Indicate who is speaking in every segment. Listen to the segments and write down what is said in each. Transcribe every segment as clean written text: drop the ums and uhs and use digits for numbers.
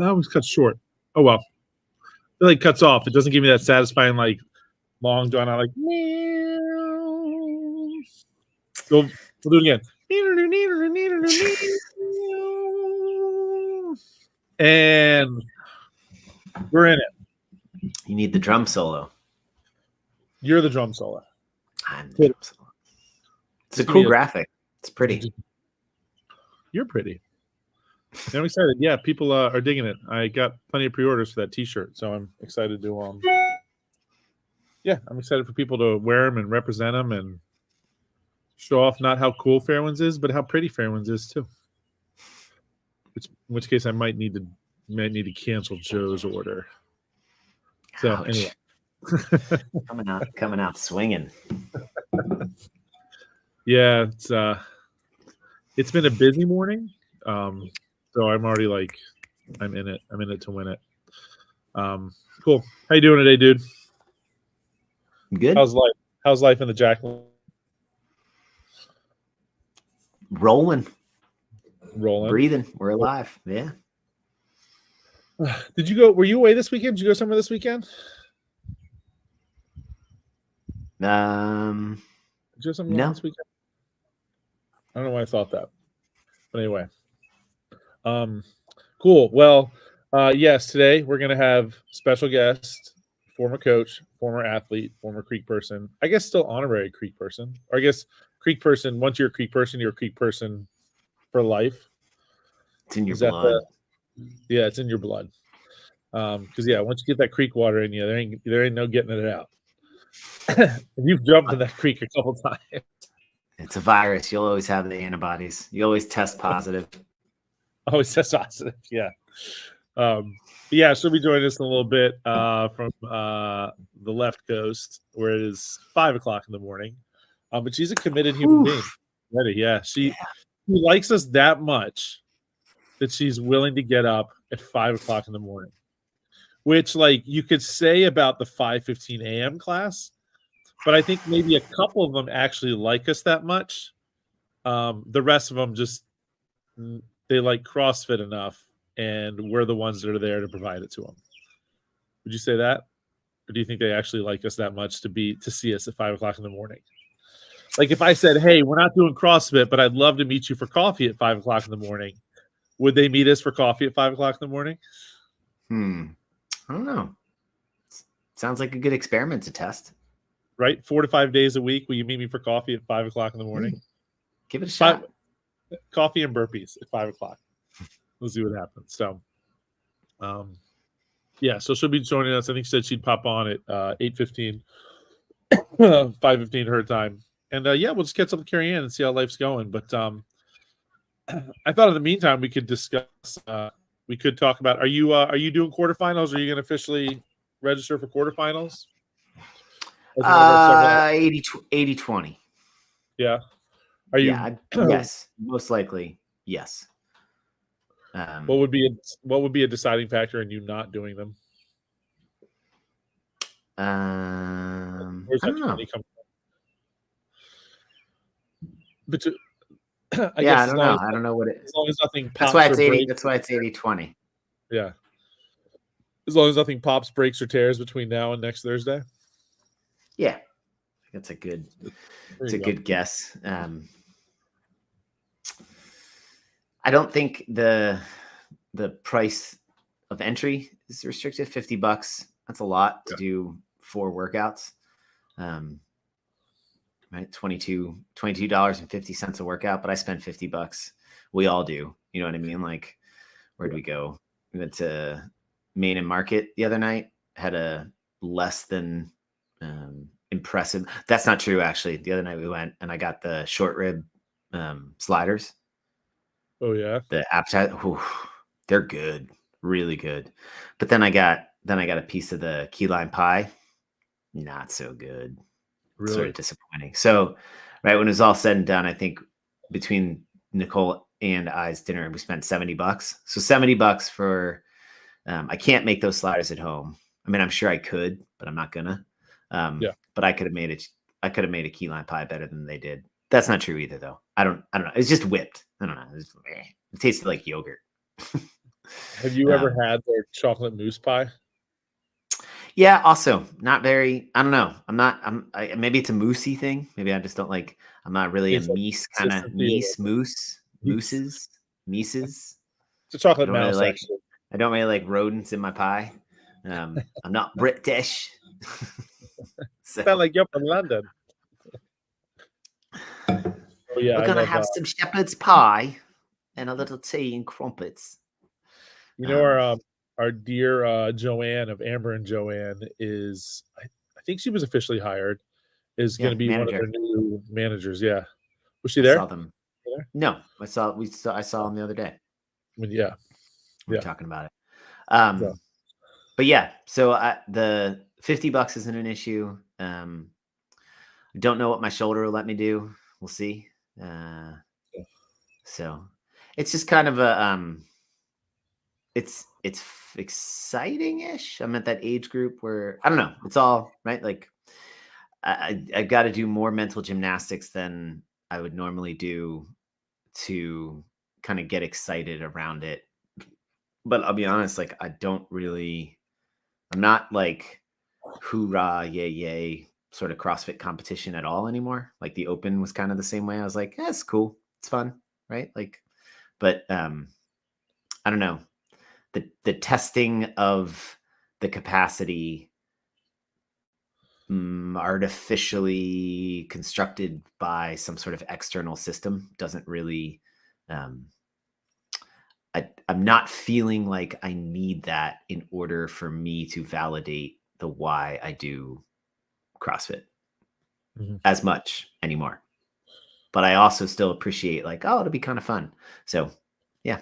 Speaker 1: That always cuts short. Oh well. It like cuts off. It doesn't give me that satisfying like long drawn out like meow. So we'll do it again. And we're in it.
Speaker 2: You need the drum solo.
Speaker 1: You're the drum solo.
Speaker 2: I'm the drum solo. It's a cool graphic. It's pretty.
Speaker 1: You're pretty. I'm excited. Yeah, people are digging it. I got plenty of pre-orders for that T-shirt, so I'm excited to. Yeah, I'm excited for people to wear them and represent them and show off not how cool Fairwinds is, but how pretty Fairwinds is too. In which case, I might need to cancel Joe's order. So
Speaker 2: Ouch.
Speaker 1: anyway,
Speaker 2: coming out swinging.
Speaker 1: Yeah, it's been a busy morning. So I'm already like, I'm in it. I'm in it to win it. Cool. How you doing today, dude?
Speaker 2: Good.
Speaker 1: How's life in the Jacqueline?
Speaker 2: Rolling.
Speaker 1: Breathing.
Speaker 2: We're alive. Yeah.
Speaker 1: Did you go? Were you away this weekend? Did you go somewhere this weekend? Did you go somewhere this weekend? I don't know why I thought that. But anyway. Cool. Well, yes, today we're going to have special guest, former coach, former athlete, former Creek person, I guess still honorary Creek person, or I guess Creek person. Once you're a Creek person for life.
Speaker 2: It's in your blood.
Speaker 1: Yeah, it's in your blood. Because once you get that creek water in you, there ain't no getting it out. You've jumped in that creek a couple times.
Speaker 2: It's a virus. You'll always have the antibodies. You always test positive.
Speaker 1: Always test positive. Yeah. She'll be joining us in a little bit from the left coast, where it is 5:00 in the morning. But she's a committed human being. Ready? Yeah. She likes us that much that she's willing to get up at 5:00 in the morning. Which, like, you could say about the 5:15 a.m. class, but I think maybe a couple of them actually like us that much. The rest of them just they like CrossFit enough, and we're the ones that are there to provide it to them. Would you say that, or do you think they actually like us that much to see us at 5:00 in the morning? Like, if I said, "Hey, we're not doing CrossFit, but I'd love to meet you for coffee at 5:00 in the morning," would they meet us for coffee at 5:00 in the morning?
Speaker 2: I don't know. Sounds like a good experiment to test.
Speaker 1: Right? 4 to 5 days a week. Will you meet me for coffee at 5:00 in the morning?
Speaker 2: Give it a shot.
Speaker 1: Coffee and burpees at 5:00. We'll see what happens. So, so she'll be joining us. I think she said she'd pop on at 8:15, 5:15 her time. And we'll just catch up with Carrie Ann and see how life's going. But I thought in the meantime we could discuss. We could talk about. Are you doing quarterfinals? Are you going to officially register for quarterfinals?
Speaker 2: 80-20.
Speaker 1: Yeah. Are you?
Speaker 2: Yeah. Yes. Most likely. Yes.
Speaker 1: What would be a deciding factor in you not doing them?
Speaker 2: I don't know.
Speaker 1: But
Speaker 2: I don't know. I don't know what it.
Speaker 1: As long as nothing pops.
Speaker 2: That's why it's 80. That's why it's 80-20.
Speaker 1: Yeah. As long as nothing pops, breaks, or tears between now and next Thursday.
Speaker 2: Yeah, that's a good. It's a good guess. I don't think the price of entry is restricted. $50. That's a lot to do 4 workouts. Right, $22.50 a workout, but I spent $50. We all do. You know what I mean? Like, where'd we go? We went to Main and Market the other night. Had a less than impressive. That's not true, actually. The other night we went and I got the short rib sliders.
Speaker 1: Oh yeah,
Speaker 2: the appetizer. They're good, really good. But then I got a piece of the key lime pie. Not so good.
Speaker 1: Really
Speaker 2: sort of disappointing. So, right when it was all said and done, I think between Nicole and I's dinner, we spent $70. So $70 for. I can't make those sliders at home. I mean, I'm sure I could, but I'm not gonna. But I could have made it. I could have made a key lime pie better than they did. That's not true either, though. I don't know. It's just whipped. I don't know. It tasted like yogurt.
Speaker 1: Have you ever had their chocolate mousse pie?
Speaker 2: Yeah, also not very. I don't know. Maybe it's a moosey thing. Maybe I just don't like. I'm not really a
Speaker 1: It's like
Speaker 2: meese kind of
Speaker 1: consistency of it's
Speaker 2: mooses.
Speaker 1: a
Speaker 2: I
Speaker 1: chocolate
Speaker 2: don't really
Speaker 1: mouse,
Speaker 2: like.
Speaker 1: actually.
Speaker 2: I don't really like rodents in my pie. I'm not British. So
Speaker 1: Sound like you're from London. Oh yeah,
Speaker 2: we're
Speaker 1: I
Speaker 2: gonna
Speaker 1: love.
Speaker 2: have some shepherd's pie and a little tea and crumpets.
Speaker 1: You know, our dear Joanne of Amber and Joanne is. I think she was officially hired. Is going
Speaker 2: Yeah,
Speaker 1: to be one of
Speaker 2: manager.
Speaker 1: their new managers. Yeah, was she
Speaker 2: I saw
Speaker 1: there?
Speaker 2: them.
Speaker 1: There?
Speaker 2: No, I saw them the other day.
Speaker 1: Yeah,
Speaker 2: We were
Speaker 1: yeah.
Speaker 2: talking about it.
Speaker 1: So,
Speaker 2: But yeah, so the $50 isn't an issue. Don't know what my shoulder will let me do. We'll see. So it's just kind of a it's exciting-ish. I'm at that age group where I don't know. It's all right. Like I got to do more mental gymnastics than I would normally do to kind of get excited around it. But I'll be honest, like I'm not like hoorah, yay, yay, sort of CrossFit competition at all anymore. Like the open was kind of the same way. I was like, it's cool. It's fun. Right. Like, but I don't know. The testing of the capacity artificially constructed by some sort of external system doesn't really I'm not feeling like I need that in order for me to validate the why I do CrossFit as much anymore. But I also still appreciate like, oh, it'll be kind of fun. So yeah.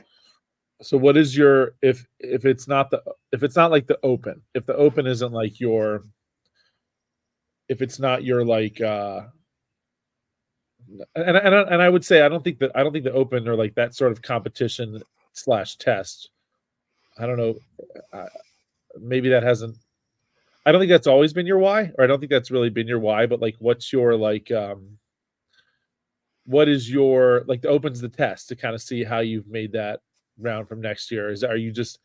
Speaker 1: So what is your if it's not like the open, if the open isn't like your if it's not your like and I would say I don't think the open or like that sort of competition / test. I don't know. Maybe that hasn't. I don't think that's always been your why, or I don't think that's really been your why. But like, what's your like? What is your like? The open's the test to kind of see how you've made that round from next year. Are you just?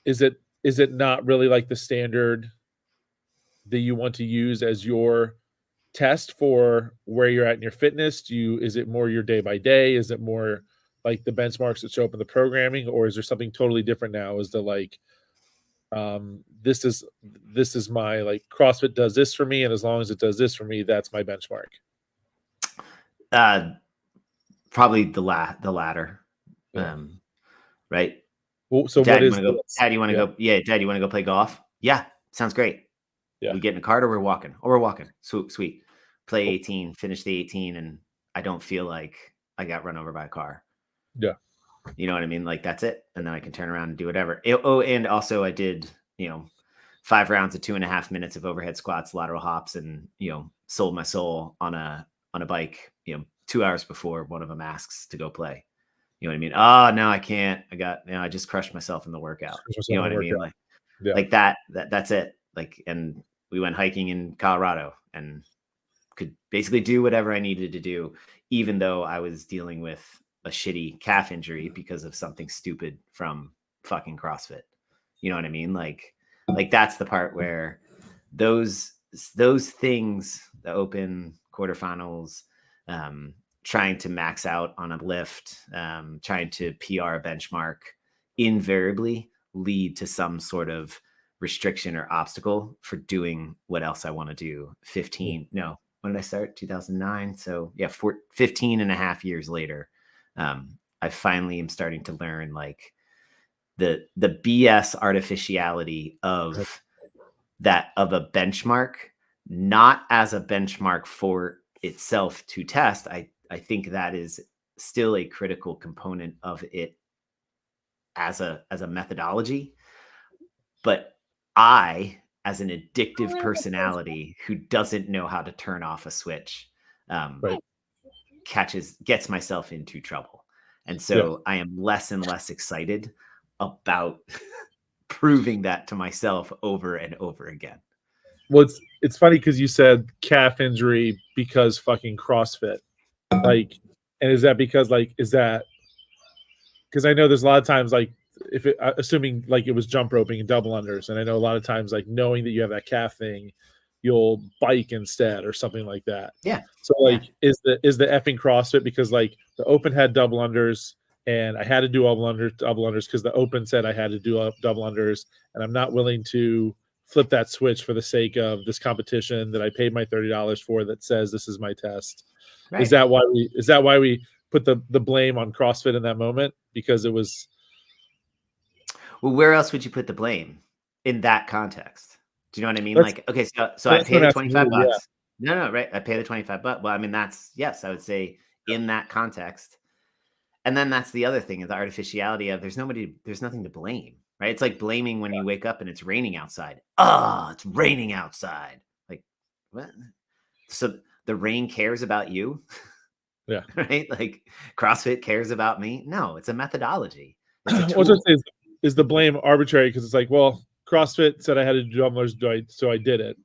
Speaker 1: Is it not really like the standard that you want to use as your test for where you're at in your fitness? Is it more your day by day? Is it more like the benchmarks that show up in the programming, or is there something totally different now? Is the like this is my like CrossFit does this for me, and as long as it does this for me, that's my benchmark?
Speaker 2: Probably the latter.
Speaker 1: Yeah.
Speaker 2: Right.
Speaker 1: Well, so
Speaker 2: Dad,
Speaker 1: what is
Speaker 2: Dad, you want to go? Yeah, Dad, you want to go play golf? Yeah, sounds great.
Speaker 1: Yeah.
Speaker 2: We get in a cart or we're walking. Sweet. Play 18, finish the 18, and I don't feel like I got run over by a car.
Speaker 1: Yeah.
Speaker 2: You know what I mean? Like that's it. And then I can turn around and do whatever. And also I did, 5 rounds of 2.5 minutes of overhead squats, lateral hops, and, sold my soul on a bike, 2 hours before one of them asks to go play. You know what I mean? Oh, no, I can't. I just crushed myself in the workout. You know what I mean? Like, like that's it. Like, and we went hiking in Colorado and could basically do whatever I needed to do, even though I was dealing with a shitty calf injury because of something stupid from fucking CrossFit. You know what I mean? Like that's the part where those things, the open quarterfinals, trying to max out on a lift, trying to PR a benchmark, invariably lead to some sort of restriction or obstacle for doing what else I want to do. When did I start? 2009. So yeah, 15 and a half years later, I finally am starting to learn like the BS artificiality of a benchmark, not as a benchmark for itself to test. I think that is still a critical component of it as a methodology. But I, as an addictive personality who doesn't know how to turn off a switch, gets myself into trouble. And so I am less and less excited about proving that to myself over and over again.
Speaker 1: Well, it's funny because you said calf injury because fucking CrossFit. Like, and is that because I know there's a lot of times like if it, assuming like it was jump roping and double unders. And I know a lot of times, like knowing that you have that calf thing, you'll bike instead or something like that.
Speaker 2: Yeah.
Speaker 1: So like, is the effing CrossFit, because like the open had double unders and I had to do double unders because the open said I had to do double unders, and I'm not willing to flip that switch for the sake of this competition that I paid my $30 for that says this is my test.
Speaker 2: Right.
Speaker 1: Is that why we put the blame on CrossFit in that moment? Because it was,
Speaker 2: well, where else would you put the blame in that context? Do you know what I mean?
Speaker 1: That's-
Speaker 2: Like, okay, so I
Speaker 1: that's
Speaker 2: pay
Speaker 1: what
Speaker 2: the
Speaker 1: I'm
Speaker 2: 25
Speaker 1: asking you,
Speaker 2: bucks. No, right. I pay the 25 bucks. Well, I mean, that's, yes, I would say in that context. And then that's the other thing, is the artificiality of there's nothing to blame, right? It's like blaming when you wake up and it's raining outside. Oh, it's raining outside. Like, what? So the rain cares about you?
Speaker 1: Yeah.
Speaker 2: Right? Like CrossFit cares about me? No, it's a methodology. It's a
Speaker 1: What I
Speaker 2: tool.
Speaker 1: was gonna say is the blame arbitrary? Because it's like, well, CrossFit said I had to do double unders, so I did it.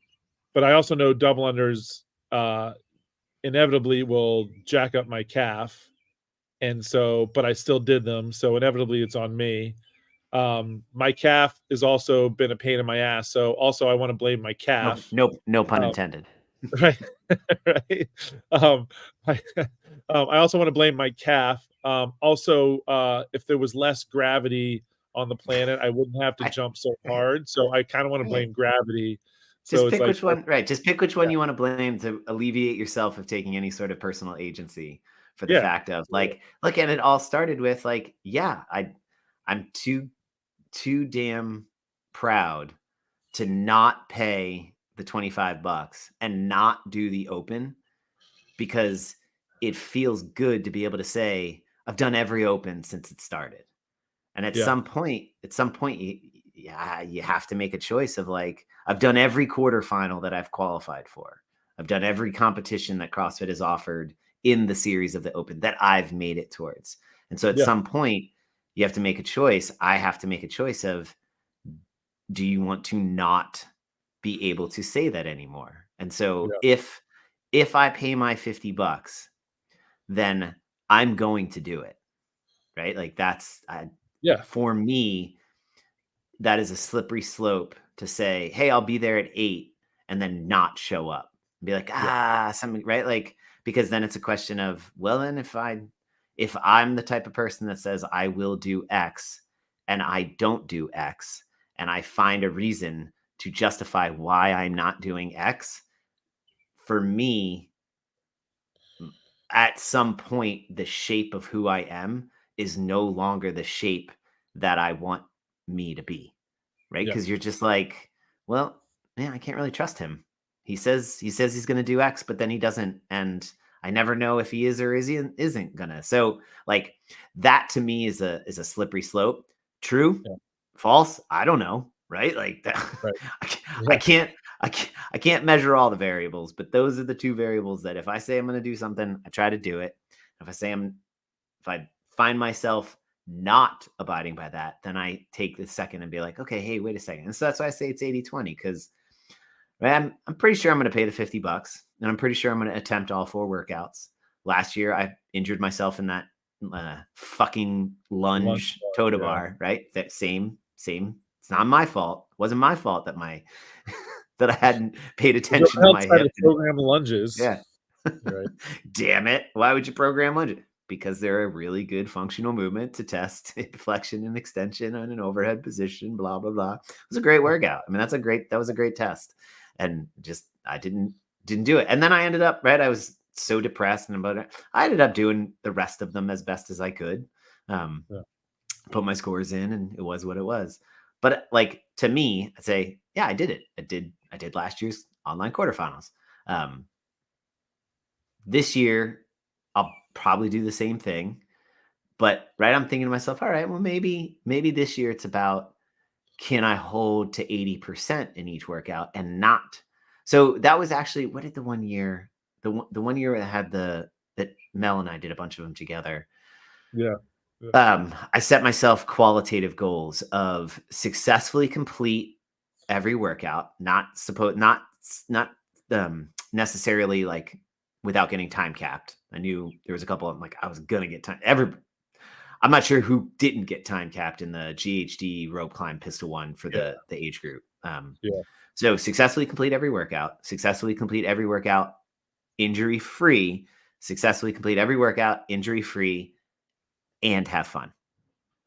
Speaker 1: But I also know double unders inevitably will jack up my calf, and so, but I still did them, so inevitably it's on me. My calf has also been a pain in my ass, so also I want to blame my calf.
Speaker 2: No pun intended.
Speaker 1: Right, right. I, I also want to blame my calf. Also, if there was less gravity on the planet, I wouldn't have to jump so hard. So I kind of want to blame gravity. So
Speaker 2: Just
Speaker 1: it's
Speaker 2: pick
Speaker 1: like,
Speaker 2: which one, right? Just pick which one you want to blame to alleviate yourself of taking any sort of personal agency for the fact of like, look, and it all started with like, yeah, I'm too damn proud to not pay the 25 bucks and not do the open, because it feels good to be able to say I've done every open since it started. And at some point you have to make a choice of like, I've done every quarterfinal that I've qualified for. I've done every competition that CrossFit has offered in the series of the open that I've made it towards. And so at some point you have to make a choice. I have to make a choice of, do you want to not be able to say that anymore? And so if I pay my 50 bucks, then I'm going to do it. Right? Like that's, for me, that is a slippery slope to say, hey, I'll be there at 8 and then not show up and be like, something, right? Like, because then it's a question of, well, then if I'm the type of person that says I will do X and I don't do X, and I find a reason to justify why I'm not doing X, for me, at some point, the shape of who I am is no longer the shape that I want me to be, right? Because you're just like, well, man, I can't really trust him. He says he's going to do X, but then he doesn't, and I never know if he is or isn't gonna. So like that to me is a slippery slope. True, false, I don't know, right? Like that, I can't measure all the variables, but those are the two variables that if I say I'm going to do something, I try to do it. If I find myself not abiding by that, then I take the second and be like, okay, hey, wait a second. And so that's why I say it's 80-20, because I'm pretty sure I'm going to pay the 50 bucks, and I'm pretty sure I'm going to attempt all 4 workouts. Last year, I injured myself in that fucking lunge toe to bar, right? That same. It's not my fault. It wasn't my fault that that I hadn't paid attention to my hip.
Speaker 1: Program lunges.
Speaker 2: Yeah. Right. Damn it. Why would you program lunges? Because they're a really good functional movement to test flexion and extension on an overhead position, blah, blah, blah. It was a great workout. I mean, that was a great test. And just, I didn't do it. And then I ended up, right, I was so depressed and about it. I ended up doing the rest of them as best as I could. Put my scores in, and it was what it was. But like, to me, I'd say, yeah, I did it. I did last year's online quarterfinals. This year, I'll probably do the same thing. But right, I'm thinking to myself, all right, well, maybe this year it's about, can I hold to 80% in each workout and not? So that was actually, what did the one year I had that Mel and I did a bunch of them together.
Speaker 1: Yeah.
Speaker 2: I set myself qualitative goals of successfully complete every workout, not necessarily like without getting time capped. I knew there was a couple of like, I was going to get time. I'm not sure who didn't get time capped in the GHD rope climb pistol one for the age group.
Speaker 1: Yeah.
Speaker 2: So successfully complete every workout, injury free, successfully complete every workout, injury free, and have fun.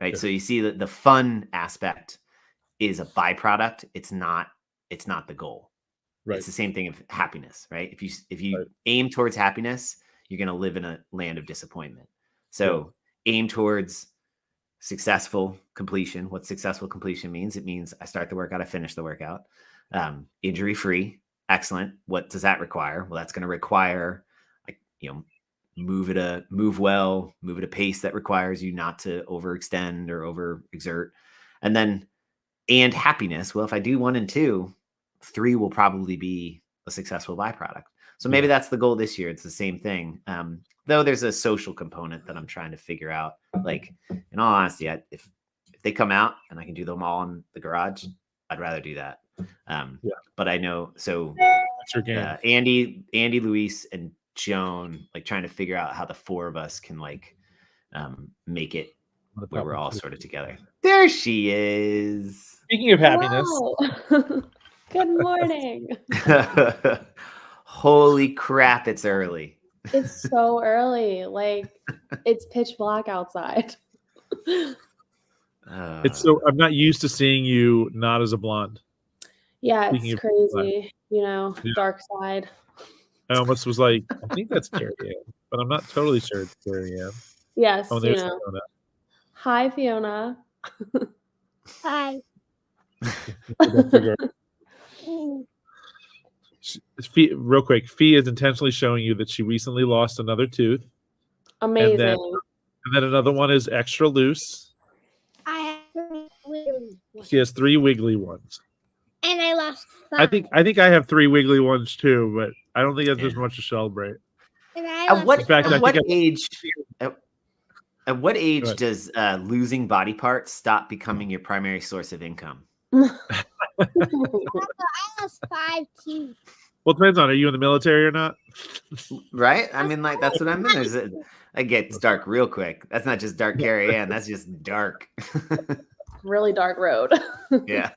Speaker 2: Right.
Speaker 1: Yeah.
Speaker 2: So you see that the fun aspect is a byproduct. It's not the goal.
Speaker 1: Right.
Speaker 2: It's the same thing of happiness, right? If you
Speaker 1: Right.
Speaker 2: aim towards happiness, you're going to live in a land of disappointment. So aim towards successful completion. What successful completion means? It means I start the workout, I finish the workout. Injury free, excellent. What does that require? Well, that's going to require, like, move at a pace that requires you not to overextend or overexert, and happiness. Well, if I do 1 and 2, 3 will probably be a successful byproduct. So maybe that's the goal this year. It's the same thing. Though there's a social component that I'm trying to figure out. Like, in all honesty, if they come out and I can do them all in the garage, I'd rather do that. But I know, so
Speaker 1: That's your game.
Speaker 2: Andy, Luis, and Joan, like, trying to figure out how the 4 of us can, like, make it where we're all sort of together. There she is.
Speaker 1: Speaking of happiness.
Speaker 3: Wow. Good morning.
Speaker 2: Holy crap, it's early.
Speaker 3: It's so early. Like, it's pitch black outside.
Speaker 2: Uh,
Speaker 1: I'm not used to seeing you not as a blonde.
Speaker 3: Yeah,
Speaker 1: Speaking
Speaker 3: it's
Speaker 1: of
Speaker 3: crazy.
Speaker 1: Yeah.
Speaker 3: Dark side.
Speaker 1: I almost was like, I think that's Carrie Ann, but I'm not totally sure it's Carrie Ann.
Speaker 3: Yes,
Speaker 1: Oh, there's Fiona.
Speaker 3: Hi, Fiona.
Speaker 4: Hi.
Speaker 1: Real quick, Fee is intentionally showing you that she recently lost another tooth.
Speaker 3: Amazing.
Speaker 1: And then another one is extra loose.
Speaker 4: I have 3 wiggly ones.
Speaker 1: She has 3 wiggly ones.
Speaker 4: And I lost 5.
Speaker 1: I think I have 3 wiggly ones too, but I don't think that's as much to celebrate.
Speaker 4: And I
Speaker 2: at
Speaker 4: lost
Speaker 2: what,
Speaker 1: In fact, I
Speaker 2: at what
Speaker 1: think
Speaker 2: age? At what age
Speaker 1: ahead.
Speaker 2: does losing body parts stop becoming your primary source of income?
Speaker 4: I lost 5 too.
Speaker 1: Well, it depends on, are you in the military or not?
Speaker 2: Right? I mean, like, that's what I meant. It gets dark real quick. That's not just dark Carrie Ann. That's just dark.
Speaker 3: Really dark road.
Speaker 2: Yeah.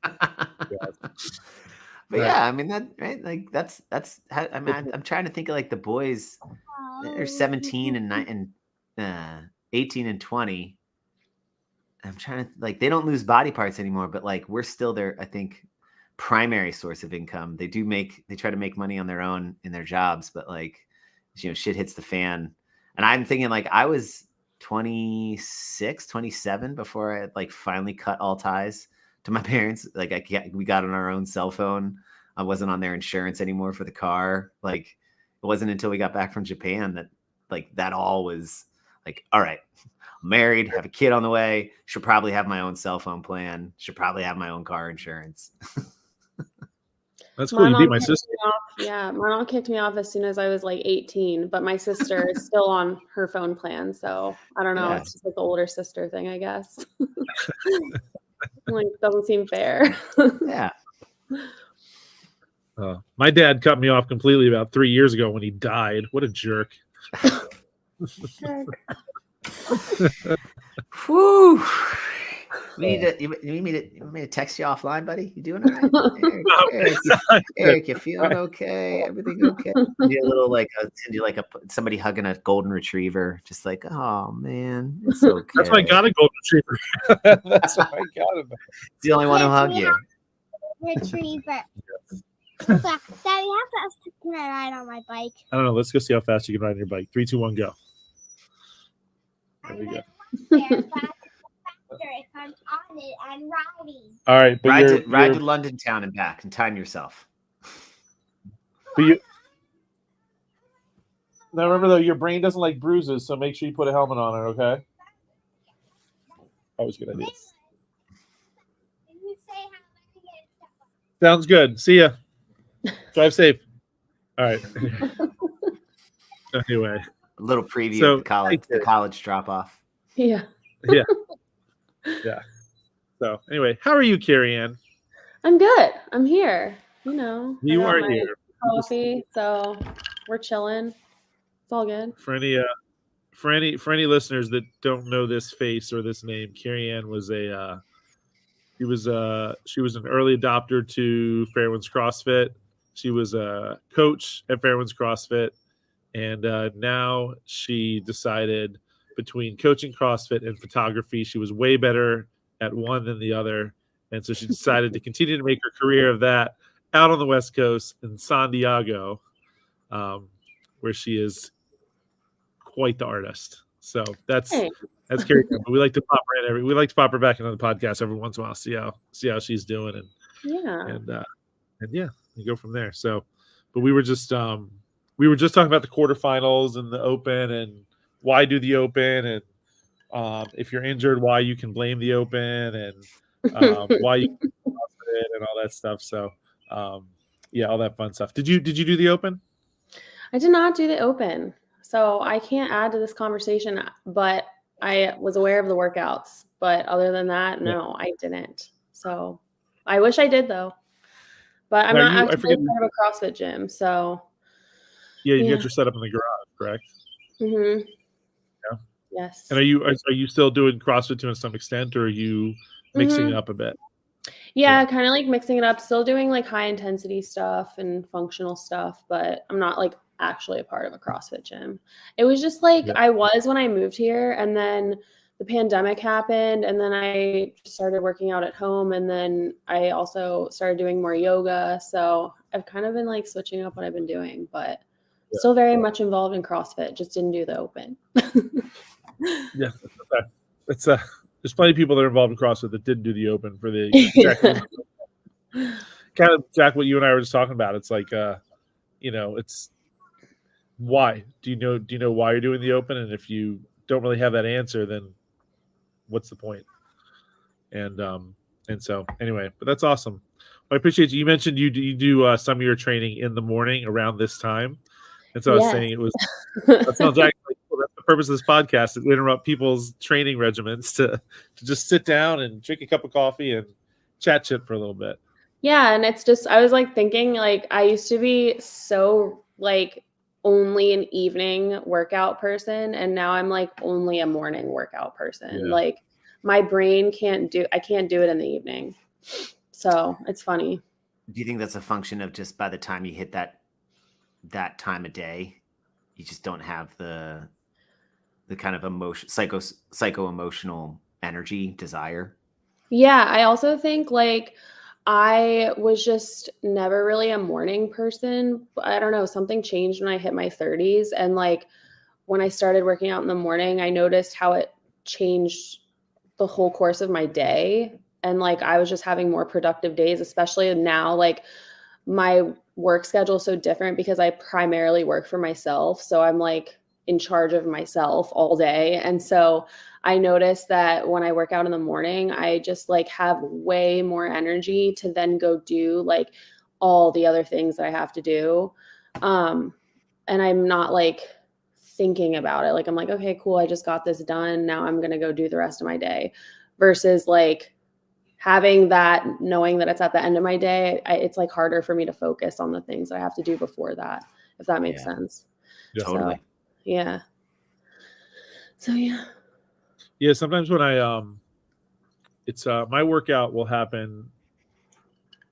Speaker 2: But yeah, I mean, that, right? Like, that's how, I mean, I'm trying to think of, like, the boys. They're 17 and 18 and 20. I'm trying to, like, they don't lose body parts anymore, but, like, we're still their, I think, primary source of income. They try to make money on their own in their jobs, but, like, shit hits the fan. And I'm thinking, like, I was 26, 27 before I had, like, finally cut all ties to my parents. Like, we got on our own cell phone. I wasn't on their insurance anymore for the car. Like, it wasn't until we got back from Japan that, like, that all was like, all right, I'm married, have a kid on the way, should probably have my own cell phone plan, should probably have my own car insurance.
Speaker 1: That's cool. You beat my
Speaker 3: kicked
Speaker 1: sister.
Speaker 3: me off. Yeah, my mom kicked me off as soon as I was like 18, but my sister is still on her phone plan. So I don't know.
Speaker 2: Yeah.
Speaker 3: It's just like the older sister thing, I guess. Like, doesn't seem fair.
Speaker 2: Yeah.
Speaker 1: My dad cut me off completely about 3 years ago when he died. What a jerk.
Speaker 2: Whew. You want me to text you offline, buddy? You doing all right? Eric, you feeling okay? Everything okay? Do a little, like, send you like somebody hugging a golden retriever, just like, oh man, it's okay.
Speaker 1: That's why I got a golden retriever. That's why I got him.
Speaker 2: It's the only one who hug you.
Speaker 4: Retriever. Daddy, how fast can I ride on my bike?
Speaker 1: I don't know. Let's go see how fast you can ride on your bike. 3, 2, 1, go. There we go.
Speaker 4: If I'm on it, I'm riding.
Speaker 1: All right, but
Speaker 2: Ride to London town and back, and time yourself.
Speaker 1: But you now remember though, your brain doesn't like bruises, so make sure you put a helmet on it. Okay. Always a good idea.
Speaker 4: Can you say how many get
Speaker 1: Sounds good. See ya. Drive safe. All right. Anyway,
Speaker 2: A little preview
Speaker 1: So,
Speaker 2: of the college drop off.
Speaker 3: Yeah.
Speaker 1: yeah. So anyway, how are you, Carrie Ann?
Speaker 3: I'm good. I'm here. You know. I
Speaker 1: You
Speaker 3: got
Speaker 1: are
Speaker 3: my
Speaker 1: here.
Speaker 3: Coffee, so we're chilling. It's all good.
Speaker 1: For any for any listeners that don't know this face or this name, Carrie Ann was she was an early adopter to Fairwinds CrossFit. She was a coach at Fairwinds CrossFit, and now she decided between coaching CrossFit and photography, she was way better at one than the other, and so she decided to continue to make her career of that out on the West Coast in San Diego, where she is quite the artist. So that's Carrie. But we like to pop her back into the podcast every once in a while, see how she's doing, and you go from there. So, but we were just talking about the quarterfinals and the Open and why do the Open, and if you're injured, why you can blame the Open, and why you can it and all that stuff. So all that fun stuff. Did you do the Open?
Speaker 3: I did not do the Open, so I can't add to this conversation, but I was aware of the workouts. But other than that, no, I didn't. So I wish I did, though. But I'm not actually part of a CrossFit gym, so.
Speaker 1: Yeah, you get your setup in the garage, correct?
Speaker 3: Mm-hmm.
Speaker 1: Yeah.
Speaker 3: Yes.
Speaker 1: And are you still doing CrossFit to some extent, or are you mixing it up a bit?
Speaker 3: Yeah, kind of like mixing it up. Still doing like high intensity stuff and functional stuff, but I'm not like actually a part of a CrossFit gym. It was just like I was when I moved here, and then the pandemic happened, and then I started working out at home, and then I also started doing more yoga. So I've kind of been like switching up what I've been doing, but still very much involved in CrossFit. Just didn't do the Open.
Speaker 1: Yeah, it's there's plenty of people that are involved in CrossFit that didn't do the Open for the exactly kind of Jack, what you and I were just talking about. It's like it's why do you know why you're doing the Open, and if you don't really have that answer, then what's the point? And so anyway, but that's awesome. Well, I appreciate you. You mentioned you do some of your training in the morning around this time, and so I was saying it was that sounds actually cool. That's the purpose of this podcast, is to interrupt people's training regimens to just sit down and drink a cup of coffee and chat shit for a little bit.
Speaker 3: Yeah, and it's just I was like thinking like I used to be so like only an evening workout person, and now I'm like only a morning workout person.
Speaker 1: Yeah.
Speaker 3: Like my brain I can't do it in the evening. So it's funny.
Speaker 2: Do you think that's a function of just by the time you hit that time of day, you just don't have the kind of psycho emotional energy, desire?
Speaker 3: Yeah, I also think like I was just never really a morning person. I don't know, something changed when I hit my 30s. And like when I started working out in the morning, I noticed how it changed the whole course of my day. And like I was just having more productive days, especially now. Like my work schedule is so different because I primarily work for myself. So I'm like in charge of myself all day. And so I noticed that when I work out in the morning, I just like have way more energy to then go do like all the other things that I have to do. And I'm not like thinking about it. Like, I'm like, okay, cool. I just got this done. Now I'm going to go do the rest of my day, versus like having that, knowing that it's at the end of my day. It's like harder for me to focus on the things that I have to do before that, if that makes sense.
Speaker 1: Yeah.
Speaker 2: Totally.
Speaker 3: So, yeah. So, yeah.
Speaker 1: Yeah, sometimes when I it's my workout will happen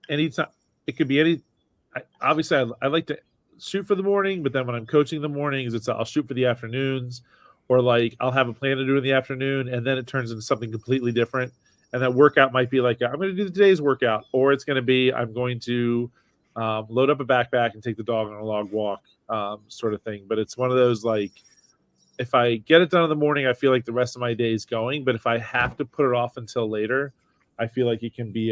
Speaker 1: anytime. It could be any. Obviously, I like to shoot for the morning, but then when I'm coaching in the mornings, I'll shoot for the afternoons, or like I'll have a plan to do in the afternoon, and then it turns into something completely different. And that workout might be like, I'm going to do today's workout, or it's going to be I'm going to load up a backpack and take the dog on a log walk, sort of thing. But it's one of those like, if I get it done in the morning, I feel like the rest of my day is going. But if I have to put it off until later, I feel like it can be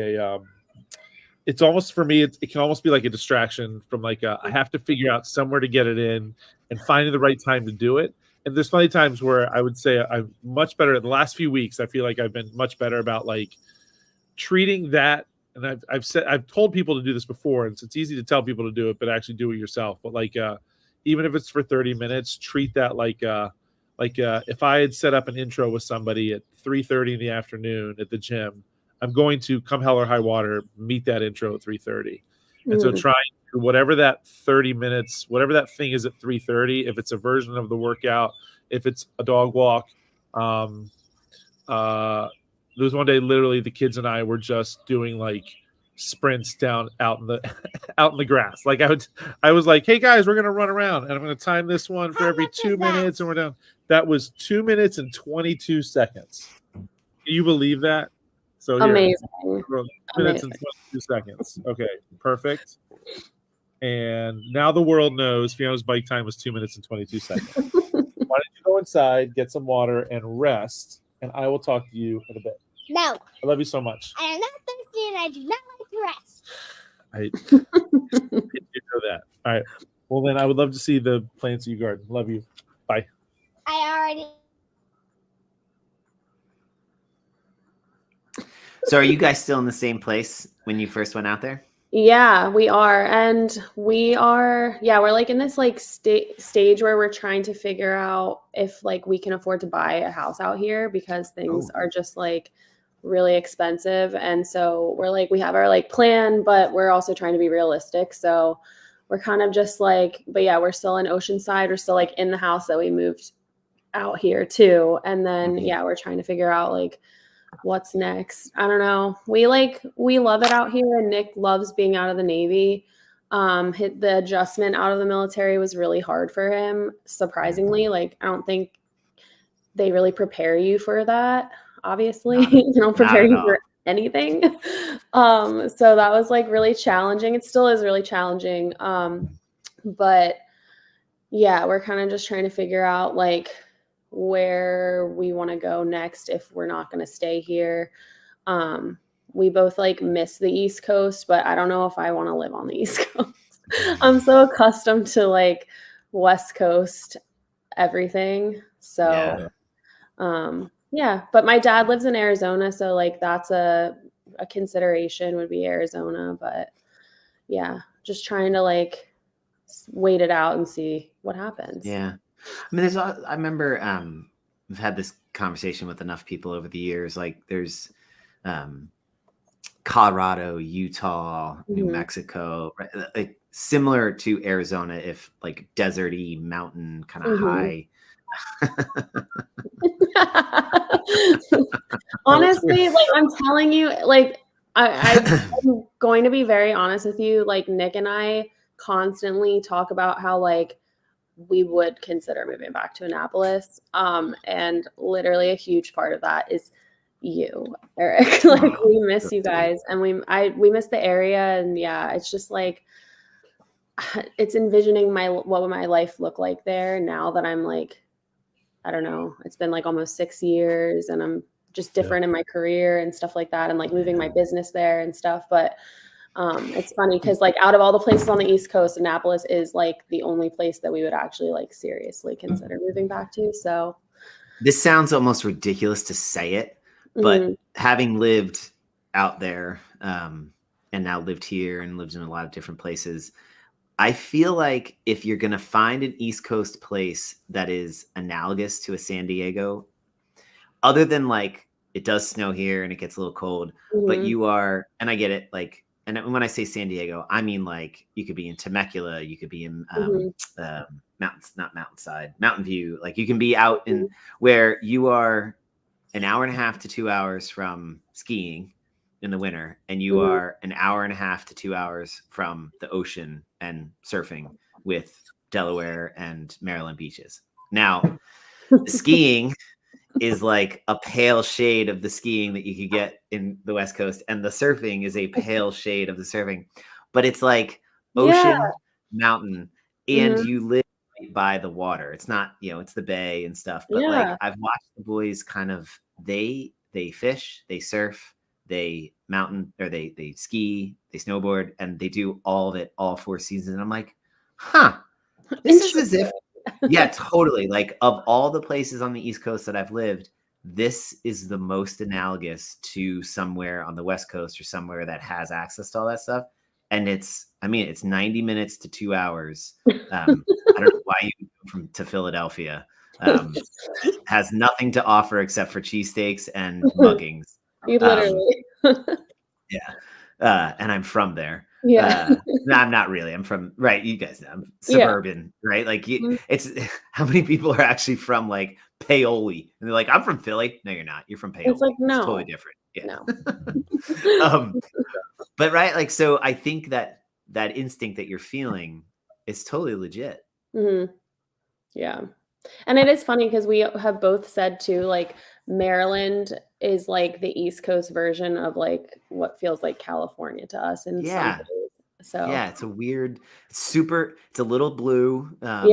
Speaker 1: it's almost, for me, it can almost be like a distraction from like I have to figure out somewhere to get it in and finding the right time to do it. And there's plenty of times where I would say I'm much better in the last few weeks. I feel like I've been much better about like treating that. And I've told people to do this before, and it's easy to tell people to do it, but actually do it yourself. But like even if it's for 30 minutes, treat that like if I had set up an intro with somebody at 3:30 in the afternoon at the gym, I'm going to, come hell or high water, meet that intro at 3:30. And so try and whatever that 30 minutes, whatever that thing is at 3:30, if it's a version of the workout, if it's a dog walk. There was one day, literally, the kids and I were just doing like sprints out in the grass. Like I was like, hey guys, we're gonna run around and I'm gonna time this one for
Speaker 4: How
Speaker 1: every
Speaker 4: much
Speaker 1: 2
Speaker 4: is that?
Speaker 1: minutes, and we're done. That was 2 minutes and 22 seconds. Can you believe that? So here,
Speaker 3: Amazing.
Speaker 1: 2 minutes and 22 seconds. Okay, perfect. And now the world knows Fiona's bike time was 2 minutes and 22 seconds. Why don't you go inside, get some water, and rest? And I will talk to you in a bit.
Speaker 4: No,
Speaker 1: I love you so much.
Speaker 4: I am not thirsty and I do not like to rest.
Speaker 1: I you know that. All right. Well, then I would love to see the plants you garden. Love you. Bye.
Speaker 4: I already.
Speaker 2: So are you guys still in the same place when you first went out there?
Speaker 3: Yeah, we are. And we're like in this like stage where we're trying to figure out if like we can afford to buy a house out here, because things are just like really expensive. And so we're like, we have our like plan, but we're also trying to be realistic. So we're kind of just like, but yeah, we're still in Oceanside. We're still like in the house that we moved out here too. And then, yeah, we're trying to figure out like what's next. I don't know. We love it out here, and Nick loves being out of the Navy. The adjustment out of the military was really hard for him, surprisingly. Like, I don't think they really prepare you for that. Obviously, they don't prepare you for anything. So that was like really challenging. It still is really challenging. But yeah, we're kind of just trying to figure out like where we want to go next if we're not going to stay here. We both like miss the East Coast, but I don't know if I want to live on the East Coast. I'm so accustomed to like West Coast everything. So yeah, but my dad lives in Arizona, so like that's a consideration would be Arizona. But yeah, just trying to like wait it out and see what happens.
Speaker 2: Yeah. I mean, I remember I've had this conversation with enough people over the years. Like there's Colorado, Utah, New Mexico, right? Like similar to Arizona, if like deserty, mountain, kind of high.
Speaker 3: Honestly, like I'm telling you, like I'm going to be very honest with you. Like Nick and I constantly talk about how like we would consider moving back to Annapolis. And literally a huge part of that is you, Eric. Like we miss you guys, and we miss the area. And yeah, it's just like it's envisioning what would my life look like there now that I'm like, I don't know, it's been like almost 6 years and I'm just different in my career and stuff like that, and like moving my business there and stuff. But it's funny because like out of all the places on the East Coast, Annapolis is like the only place that we would actually like seriously consider moving back to. So
Speaker 2: this sounds almost ridiculous to say it, but having lived out there and now lived here and lived in a lot of different places, I feel like if you're going to find an East Coast place that is analogous to a San Diego, other than like it does snow here and it gets a little cold, but you are, and I get it, like, and when I say San Diego, I mean like you could be in Temecula, you could be in Mountain View, like you can be out in where you are an hour and a half to 2 hours from skiing in the winter, and you are an hour and a half to 2 hours from the ocean and surfing with Delaware and Maryland beaches. Now, the skiing is like a pale shade of the skiing that you could get in the West Coast, and the surfing is a pale shade of the surfing, but it's like ocean, mountain, and you live right by the water. It's not, you know, it's the bay and stuff, but like I've watched the boys kind of, they fish, they surf, they mountain, or they ski, they snowboard, and they do all of it, all 4 seasons. And I'm like, this is as if, yeah, totally. Like of all the places on the East Coast that I've lived, this is the most analogous to somewhere on the West Coast or somewhere that has access to all that stuff. And it's 90 minutes to 2 hours. I don't know why you go to Philadelphia. Has nothing to offer except for cheesesteaks and muggings.
Speaker 3: You literally.
Speaker 2: Yeah. And I'm from there.
Speaker 3: Yeah.
Speaker 2: No, I'm not really. I'm from you guys know I'm
Speaker 3: Yeah.
Speaker 2: suburban, right? Like
Speaker 3: Mhm.
Speaker 2: it's how many people are actually from like Paoli and they're like, I'm from Philly. No, you're not. You're from Paoli.
Speaker 3: It's like,
Speaker 2: It's totally
Speaker 3: no,
Speaker 2: different. Yeah.
Speaker 3: no.
Speaker 2: But right, like so I think that that instinct that you're feeling is totally legit.
Speaker 3: Mhm. Yeah. And it is funny because we have both said too, like Maryland is like the East Coast version of like what feels like California to us in some
Speaker 2: Yeah.
Speaker 3: ways. So
Speaker 2: Yeah, it's a weird, it's a little blue.
Speaker 3: yeah,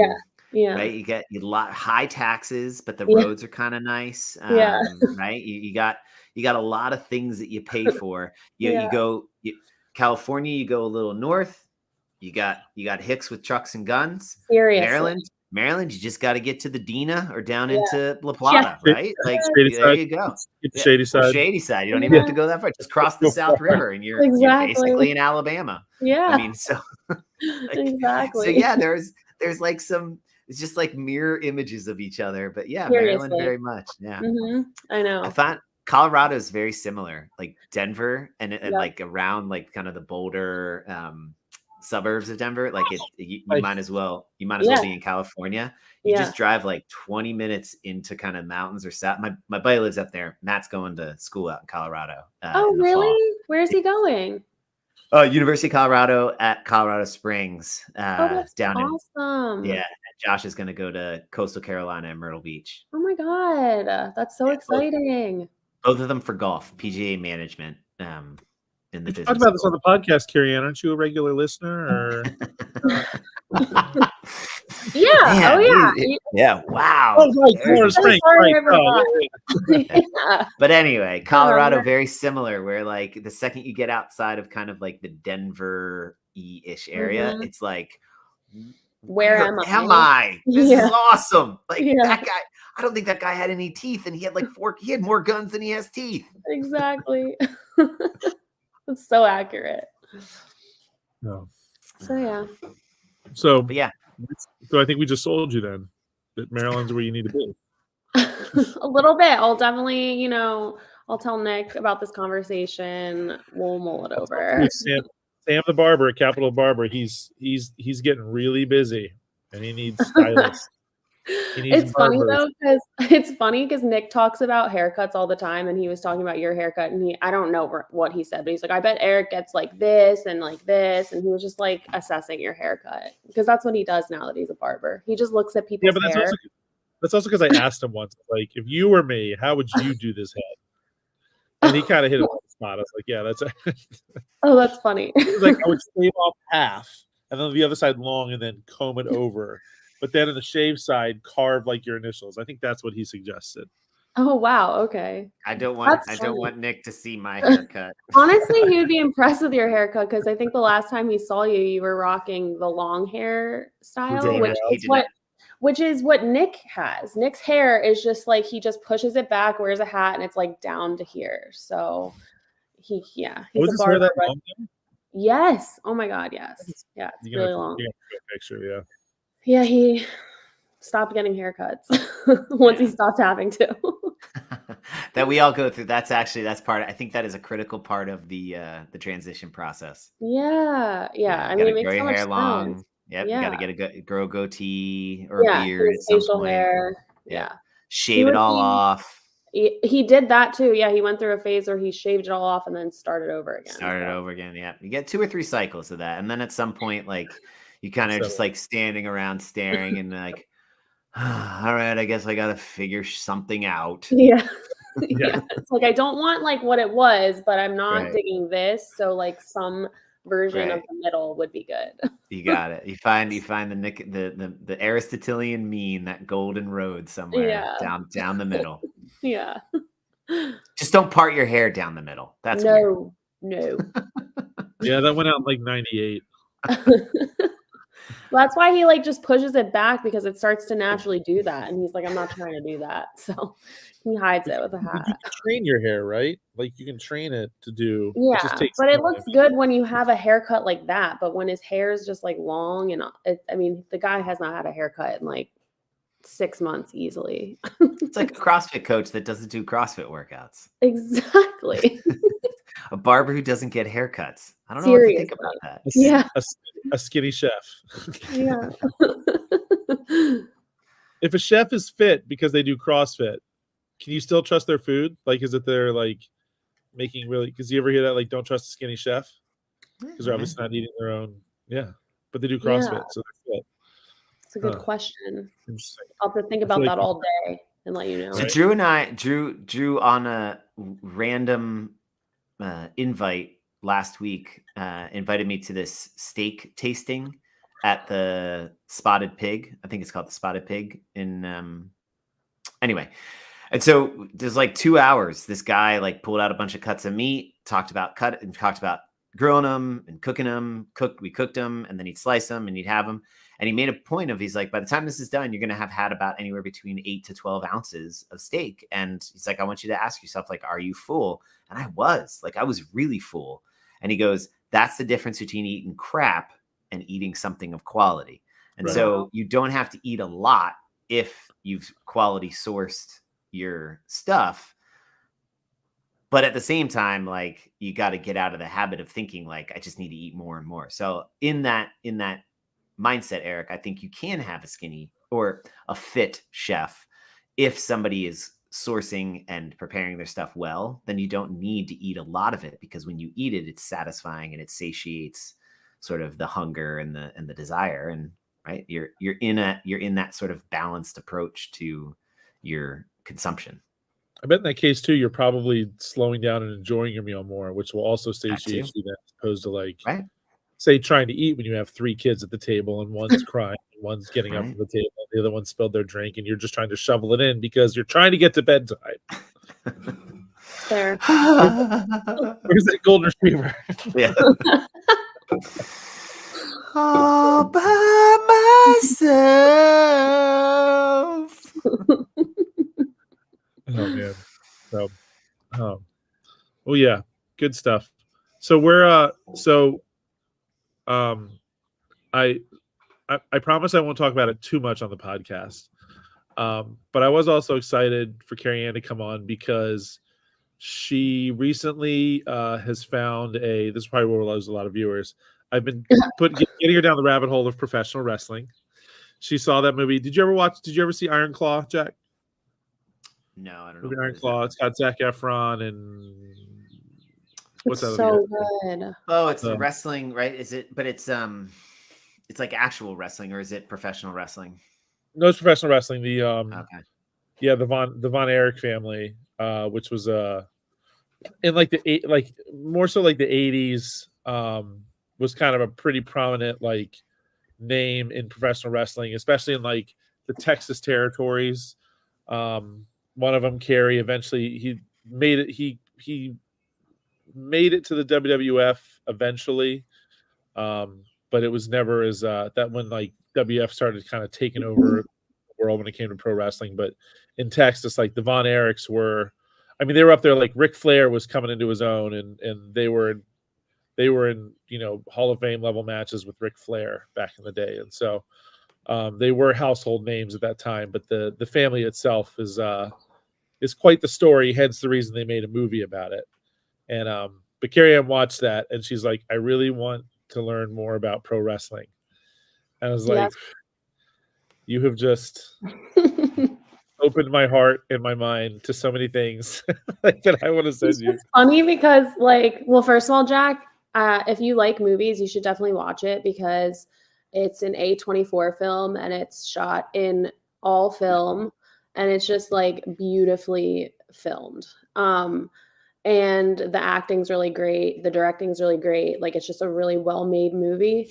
Speaker 3: yeah,
Speaker 2: Right. You get a lot high taxes, but the
Speaker 3: yeah,
Speaker 2: roads are kind of nice.
Speaker 3: yeah,
Speaker 2: Right. You got a lot of things that you pay for.
Speaker 3: yeah.
Speaker 2: California, you go a little north, you got Hicks with trucks and guns.
Speaker 3: Seriously.
Speaker 2: Maryland, you just got to get to the Dina or down
Speaker 3: Yeah.
Speaker 2: into La
Speaker 3: Yeah.
Speaker 2: Plata, right? Like
Speaker 1: Shady
Speaker 2: there
Speaker 1: side.
Speaker 2: you go.
Speaker 1: Get the
Speaker 2: Yeah,
Speaker 1: shady
Speaker 2: or
Speaker 1: side.
Speaker 2: shady side. You don't even
Speaker 3: Yeah.
Speaker 2: have to go that far. Just cross the
Speaker 1: Go
Speaker 2: South
Speaker 1: for it.
Speaker 2: River and you're
Speaker 3: Exactly.
Speaker 2: basically in Alabama. I
Speaker 3: Yeah,
Speaker 2: mean, so like, so
Speaker 3: exactly.
Speaker 2: yeah, there's like it's just like mirror images of each other. But yeah, Maryland
Speaker 3: Seriously.
Speaker 2: very much. Yeah.
Speaker 3: I
Speaker 2: I
Speaker 3: know.
Speaker 2: found Colorado is very similar, like Denver and
Speaker 3: Yep.
Speaker 2: like around like kind of the Boulder suburbs of Denver. Like you
Speaker 1: Nice.
Speaker 2: might as well
Speaker 3: Yeah.
Speaker 2: be in California. You
Speaker 3: Yeah.
Speaker 2: just drive like 20 minutes into kind of mountains or south. My buddy lives up there. Matt's going to school out in Colorado.
Speaker 3: Oh,
Speaker 2: in the fall.
Speaker 3: really? Where's he going?
Speaker 2: University of Colorado at Colorado Springs.
Speaker 3: Oh, that's
Speaker 2: down in
Speaker 3: awesome.
Speaker 2: yeah. Josh is going to go to Coastal Carolina and Myrtle Beach.
Speaker 3: Oh my God. That's so
Speaker 2: Yeah,
Speaker 3: exciting.
Speaker 2: Both of them for golf, PGA management. In the
Speaker 1: We
Speaker 2: business.
Speaker 1: talked about this on the podcast, Carrie Ann. Aren't you a regular listener? Or
Speaker 3: Yeah.
Speaker 2: Man,
Speaker 3: Oh yeah.
Speaker 2: yeah. Wow.
Speaker 1: oh, right, Colorado
Speaker 2: There's-
Speaker 1: Springs.
Speaker 3: sorry,
Speaker 1: Right. Oh,
Speaker 3: everyone. Yeah.
Speaker 2: But anyway, Colorado
Speaker 3: yeah.
Speaker 2: very similar. Where like the second you get outside of kind of like the Denver-ish area,
Speaker 3: Mhm.
Speaker 2: it's like,
Speaker 3: Where am
Speaker 2: I? This
Speaker 3: Yeah.
Speaker 2: is awesome. Like
Speaker 3: Yeah.
Speaker 2: that guy. I don't think that guy had any teeth, and he had like he had more guns than he has teeth.
Speaker 3: Exactly. That's so accurate.
Speaker 1: no.
Speaker 3: So yeah.
Speaker 1: So,
Speaker 2: But yeah,
Speaker 1: so I think we just sold you then. That Maryland's where you need to be.
Speaker 3: A little bit. I'll definitely, I'll tell Nick about this conversation. We'll mull it over.
Speaker 1: Sam the barber at Capital Barber. He's getting really busy, and he needs stylists.
Speaker 3: It's funny though, because Nick talks about haircuts all the time, and he was talking about your haircut, and I don't know what he said, but he's like, I bet Eric gets like this and like this, and he was just like assessing your haircut because that's what he does now that he's a barber. He just looks at people's
Speaker 1: Yeah, but
Speaker 3: hair.
Speaker 1: that's also because I asked him once, like, if you were me, how would you do this head? And he kind of hit it on the spot. I was like, yeah, that's
Speaker 3: Oh, that's funny.
Speaker 1: He's like, I would shave off half, and then the other side long, and then comb it over. But then in the shave side, carve like your initials. I think that's what he suggested.
Speaker 3: Oh wow, okay.
Speaker 2: I don't want
Speaker 3: funny.
Speaker 2: Nick to see my haircut.
Speaker 3: Honestly, he would be impressed with your haircut because I think the last time he saw you, you were rocking the long hair style, which is what Nick has. Nick's hair is just like he just pushes it back, wears a hat, and it's like down to here. So he's
Speaker 1: Was
Speaker 3: a
Speaker 1: his hair
Speaker 3: barber.
Speaker 1: that long?
Speaker 3: Yes. Oh my God. Yes. Yeah. It's
Speaker 1: You
Speaker 3: really
Speaker 1: gotta-
Speaker 3: long.
Speaker 1: you gotta take a picture, yeah.
Speaker 3: Yeah. He stopped getting haircuts once he stopped having to.
Speaker 2: That we all go through. That's part. I think that is a critical part of the transition process.
Speaker 3: Yeah. Yeah. I
Speaker 2: You
Speaker 3: mean,
Speaker 2: gotta
Speaker 3: it makes
Speaker 2: grow
Speaker 3: so
Speaker 2: your
Speaker 3: much
Speaker 2: hair long.
Speaker 3: sense.
Speaker 2: Yep.
Speaker 3: Yeah.
Speaker 2: You got to grow a goatee or a beard at
Speaker 3: his
Speaker 2: some
Speaker 3: facial
Speaker 2: point.
Speaker 3: hair.
Speaker 2: Yeah.
Speaker 3: Yeah.
Speaker 2: Shave it all off.
Speaker 3: He did that too. Yeah, he went through a phase where he shaved it all off and then started over again.
Speaker 2: Yeah. You get 2 or 3 cycles of that. And then at some point, like you kind of just like standing around staring and like, all right, I guess I got to figure something out.
Speaker 3: Yeah.
Speaker 1: Yeah.
Speaker 3: Yeah. It's like, I don't want like what it was, but I'm not
Speaker 2: Right.
Speaker 3: digging this. So like some version of
Speaker 2: Right.
Speaker 3: the middle would be good.
Speaker 2: You got it. You find the Aristotelian mean, that golden road somewhere
Speaker 3: Yeah.
Speaker 2: down the middle.
Speaker 3: Yeah.
Speaker 2: Just don't part your hair down the middle. That's weird.
Speaker 3: No.
Speaker 1: Yeah, that went out in like 98.
Speaker 3: Well, that's why he like just pushes it back because it starts to naturally do that. And he's like, I'm not trying to do that. So he hides it with a
Speaker 1: You
Speaker 3: hat.
Speaker 1: can train your hair, right? Like you can train it to do.
Speaker 3: Yeah,
Speaker 1: just takes
Speaker 3: but it
Speaker 1: time.
Speaker 3: looks good when you have a haircut like that. But when his hair is just like long and the guy has not had a haircut in like 6 months easily.
Speaker 2: It's like a CrossFit coach that doesn't do CrossFit workouts.
Speaker 3: Exactly.
Speaker 2: A barber who doesn't get haircuts. I don't know what to think
Speaker 3: Seriously.
Speaker 2: about that.
Speaker 3: Yeah.
Speaker 1: A skinny chef.
Speaker 3: Yeah.
Speaker 1: If a chef is fit because they do CrossFit, can you still trust their food? Like, is it they're like making really? Because you ever hear that, like, don't trust a skinny chef because they're obviously not eating their own. Yeah, but they do CrossFit,
Speaker 3: Yeah.
Speaker 1: so they're fit.
Speaker 3: It's a good
Speaker 1: Huh.
Speaker 3: question.
Speaker 1: Interesting.
Speaker 3: I'll have to think
Speaker 1: I feel
Speaker 3: about
Speaker 1: like
Speaker 3: that all day and let you know.
Speaker 2: So
Speaker 1: Right.
Speaker 2: Drew and I, Drew on a random invite last week, invited me to this steak tasting at the Spotted Pig. I think it's called the Spotted Pig in anyway. And so there's like 2 hours. This guy like pulled out a bunch of cuts of meat, talked about grilling them and cooking them. We cooked them, and then he'd slice them and he'd have them. And he made a point of, he's like, by the time this is done, you're going to have had about anywhere between 8 to 12 ounces of steak. And he's like, I want you to ask yourself, like, are you full? And I was really full. And he goes, that's the difference between eating crap and eating something of quality. And
Speaker 1: Right.
Speaker 2: so you don't have to eat a lot if you've quality sourced your stuff. But at the same time, like, you got to get out of the habit of thinking like, I just need to eat more and more. So in that mindset, Eric, I think you can have a skinny or a fit chef if somebody is sourcing and preparing their stuff well. Then you don't need to eat a lot of it, because when you eat it, it's satisfying and it satiates sort of the hunger and the desire. And right, you're in that sort of balanced approach to your consumption.
Speaker 1: I bet in that case too, you're probably slowing down and enjoying your meal more, which will also satiate you, as opposed to like,
Speaker 2: Right.
Speaker 1: say, trying to eat when you have 3 kids at the table and one's crying, and one's getting up
Speaker 2: Right.
Speaker 1: from the table, and the other one spilled their drink, and you're just trying to shovel it in because you're trying to get to bedtime.
Speaker 3: There.
Speaker 1: Where's that golden retriever?
Speaker 2: Yeah. All by myself.
Speaker 1: Oh man. So oh yeah, good stuff. So we're I promise I won't talk about it too much on the podcast. But I was also excited for Carrie Ann to come on because she recently has found this is probably where we'll lose a lot of viewers. I've been getting her down the rabbit hole of professional wrestling. She saw that movie. Did you ever see Iron Claw, Jack?
Speaker 2: No, I don't know.
Speaker 1: Movie Iron Claw. It's got Zac Efron and what's that?
Speaker 3: It's
Speaker 1: other
Speaker 3: so
Speaker 1: guy?
Speaker 3: good.
Speaker 2: Oh, it's the wrestling, right? Is it? But it's like actual wrestling, or is it professional wrestling?
Speaker 1: No, it's professional wrestling. The
Speaker 2: Okay.
Speaker 1: yeah, the Von Erich family, which was in like more so like the 80s, was kind of a pretty prominent like name in professional wrestling, especially in like the Texas territories. One of them, Kerry, eventually he made it to the WWF eventually, but it was never as that when like WF started kind of taking over the world when it came to pro wrestling. But in Texas, like the Von Erichs were, I mean, they were up there. Like Ric Flair was coming into his own, and they were in Hall of Fame level matches with Ric Flair back in the day, and so they were household names at that time. But the family itself is quite the story. Hence the reason they made a movie about it. And but Carrie Ann watched that, and she's like, I really want to learn more about pro wrestling. And I was like, you have just opened my heart and my mind to so many things that I want to send you.
Speaker 3: It's funny because, like, well, first of all, Jack, if you like movies, you should definitely watch it because it's an A24 film and it's shot in all film and it's just like beautifully filmed. And the acting's really great. The directing's really great. Like, it's just a really well-made movie.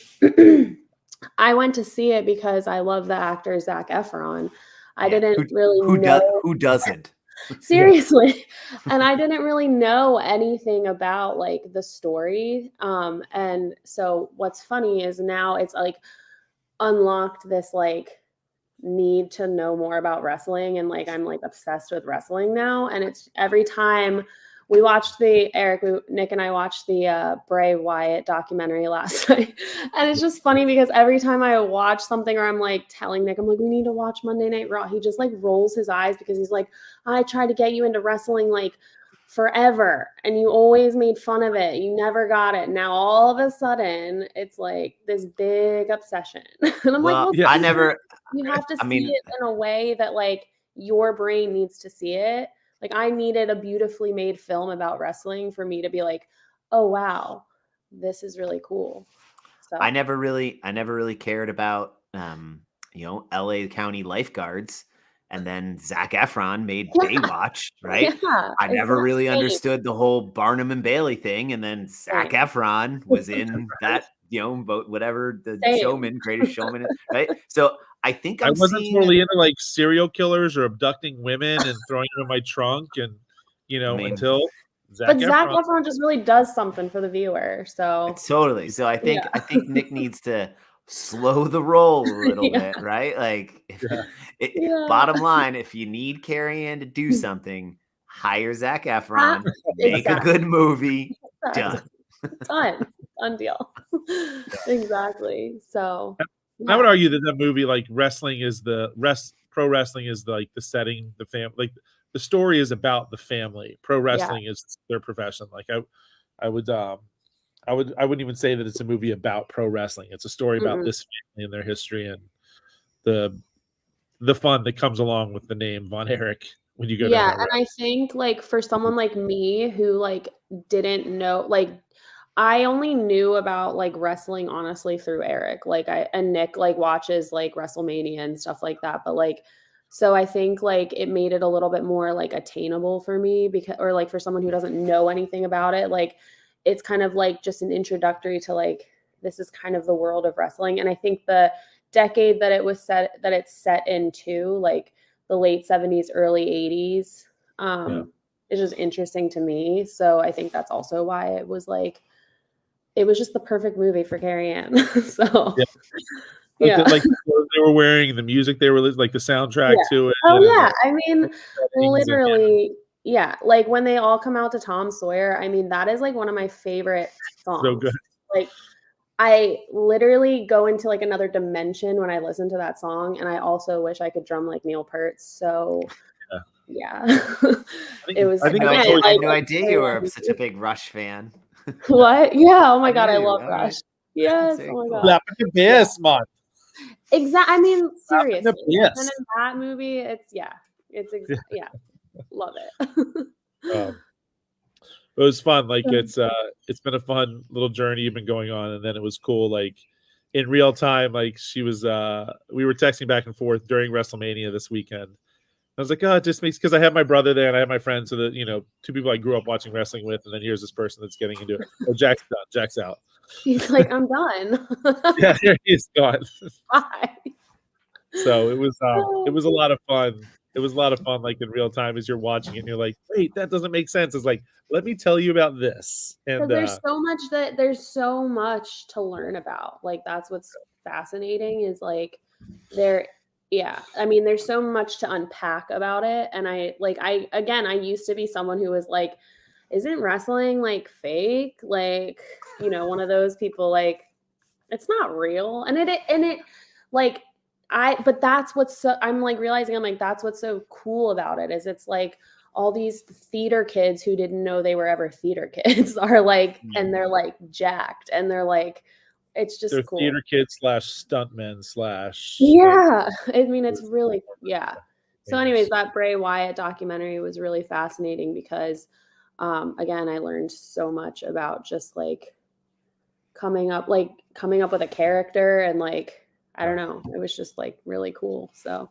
Speaker 3: I went to see it because I love the actor Zac Efron. I didn't really know.
Speaker 2: Who doesn't?
Speaker 3: Seriously. And I didn't really know anything about like the story. And so what's funny is now it's like unlocked this like need to know more about wrestling. And like, I'm like obsessed with wrestling now. And it's every time we watched Nick and I watched the Bray Wyatt documentary last night. And it's just funny because every time I watch something or I'm like telling Nick, I'm like, we need to watch Monday Night Raw. He just like rolls his eyes because he's like, I tried to get you into wrestling like forever, and you always made fun of it. You never got it. Now all of a sudden, it's like this big obsession. And I'm
Speaker 2: Well,
Speaker 3: like,
Speaker 1: yeah.
Speaker 2: I never.
Speaker 3: you have to
Speaker 2: I
Speaker 3: see
Speaker 2: mean,
Speaker 3: it in a way that like your brain needs to see it. Like I needed a beautifully made film about wrestling for me to be like, oh wow, this is really cool. So
Speaker 2: I never really cared about, LA County lifeguards. And then Zac Efron made
Speaker 3: Yeah.
Speaker 2: Baywatch, right?
Speaker 3: Yeah,
Speaker 2: I never really
Speaker 3: exactly.
Speaker 2: understood the whole Barnum and Bailey thing. And then Zac
Speaker 3: Same.
Speaker 2: Efron was in that, whatever the
Speaker 3: Same.
Speaker 2: showman, Greatest Showman, right? So I think
Speaker 1: I
Speaker 2: I'm
Speaker 1: wasn't
Speaker 2: seeing
Speaker 1: totally into like serial killers or abducting women and throwing them in my trunk, and
Speaker 2: I mean,
Speaker 1: until
Speaker 3: But Zac
Speaker 1: Efron.
Speaker 3: Efron just really does something for the viewer. So
Speaker 2: totally. So I think Nick needs to slow the roll a little
Speaker 3: Yeah.
Speaker 2: bit, right? Like,
Speaker 3: Yeah.
Speaker 2: bottom line, if you need Carrie Ann to do something, hire Zac Efron, make a good movie, done.
Speaker 3: Done deal. Exactly. So
Speaker 1: I would argue that that movie, like wrestling, is pro wrestling is like the setting, the family, like the story is about the family. Pro wrestling is their profession. Like I wouldn't even say that it's a movie about pro wrestling. It's a story about this family and their history and the fun that comes along with the name Von Erich when you go down that road.
Speaker 3: And I think like for someone like me who like didn't know, like I only knew about like wrestling honestly through Eric. Like and Nick like watches like WrestleMania and stuff like that. But like so I think like it made it a little bit more like attainable for me because or like for someone who doesn't know anything about it, like it's kind of like just an introductory to like this is kind of the world of wrestling. And I think the decade that it's set into, like the late 70s, early 80s, is just interesting to me. So I think that's also why it was just the perfect movie for Carrie Ann. So
Speaker 1: like the clothes they were wearing, the music they were like the soundtrack to it.
Speaker 3: Oh yeah, I mean, literally, like when they all come out to Tom Sawyer, I mean, that is like one of my favorite songs.
Speaker 1: So good.
Speaker 3: Like I literally go into like another dimension when I listen to that song, and I also wish I could drum like Neil Peart. So it was.
Speaker 2: I had no idea you were such a big Rush fan.
Speaker 3: What? Yeah. Oh my god, I love Rush. Yes. Oh my god.
Speaker 1: Man.
Speaker 3: Exactly. I mean, seriously. And in that movie, it's love it.
Speaker 1: It was fun. Like it's been a fun little journey you've been going on, and then it was cool. Like in real time, like she was. We were texting back and forth during WrestleMania this weekend. I was like, oh, it just makes because I have my brother there and I have my friends, so that two people I grew up watching wrestling with, and then here's this person that's getting into it. Oh, Jack's done. Jack's out.
Speaker 3: He's like, I'm done.
Speaker 1: Yeah, he's gone.
Speaker 3: Bye.
Speaker 1: So it was a lot of fun. It was a lot of fun, like in real time as you're watching it and you're like, wait, that doesn't make sense. It's like, let me tell you about this. And
Speaker 3: there's so much to learn about. Like that's what's fascinating is like I mean, there's so much to unpack about it. And I used to be someone who was like, isn't wrestling like fake? Like, one of those people, like, it's not real. And it like, but that's what's so, I'm like realizing, I'm like, that's what's so cool about it is it's like all these theater kids who didn't know they were ever theater kids are like, and they're like jacked and they're like, it's just cool.
Speaker 1: Theater kids / stuntmen /
Speaker 3: I mean, it's really, So anyways, that Bray Wyatt documentary was really fascinating because, again, I learned so much about just like coming up with a character and like, I don't know, it was just like really cool. So,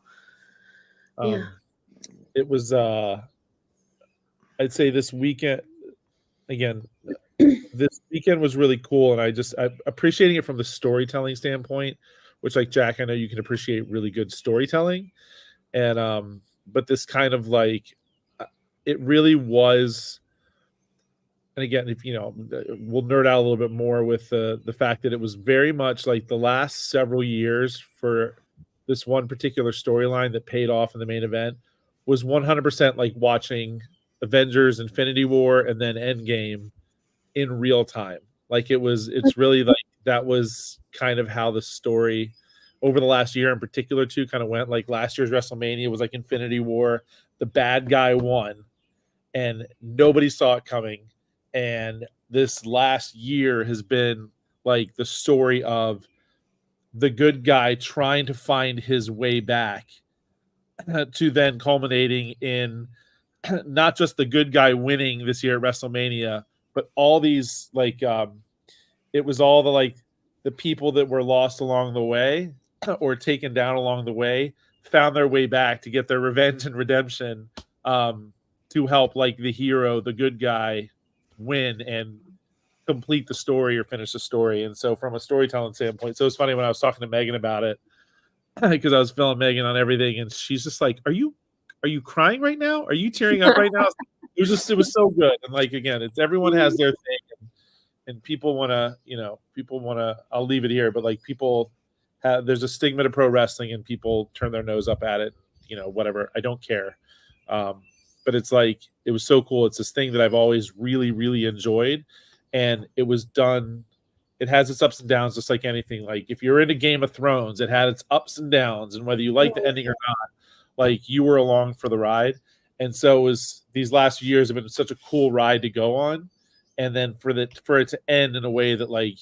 Speaker 1: it was, I'd say this weekend, again, this weekend was really cool. And I'm appreciating it from the storytelling standpoint, which like Jack, I know you can appreciate really good storytelling. And, but this kind of like, it really was, and again, if we'll nerd out a little bit more with the fact that it was very much like the last several years for this one particular storyline that paid off in the main event was 100% like watching Avengers Infinity War and then Endgame in real time. Like it's really like that was kind of how the story over the last year in particular too kind of went. Like last year's WrestleMania was like Infinity War, the bad guy won. and nobody saw it coming. And this last year has been like the story of the good guy trying to find his way back to then culminating in not just the good guy winning this year at WrestleMania, but all these like it was all the like the people that were lost along the way or taken down along the way found their way back to get their revenge and redemption, to help like the hero, the good guy, win and complete the story or finish the story. And so from a storytelling standpoint, so it's funny when I was talking to Megan about it, because I was filling Megan on everything, and she's just like, are you crying right now? Are you tearing up right now? It was so good. And like, again, it's everyone has their thing, and people want to, I'll leave it here, but like people there's a stigma to pro wrestling and people turn their nose up at it, whatever. I don't care. But it's like, it was so cool. It's this thing that I've always really, really enjoyed. And it was done. It has its ups and downs, just like anything. Like if you're into Game of Thrones, it had its ups and downs, and whether you like the ending or not, like you were along for the ride. And so it was, these last few years have been such a cool ride to go on. And then for it to end in a way that like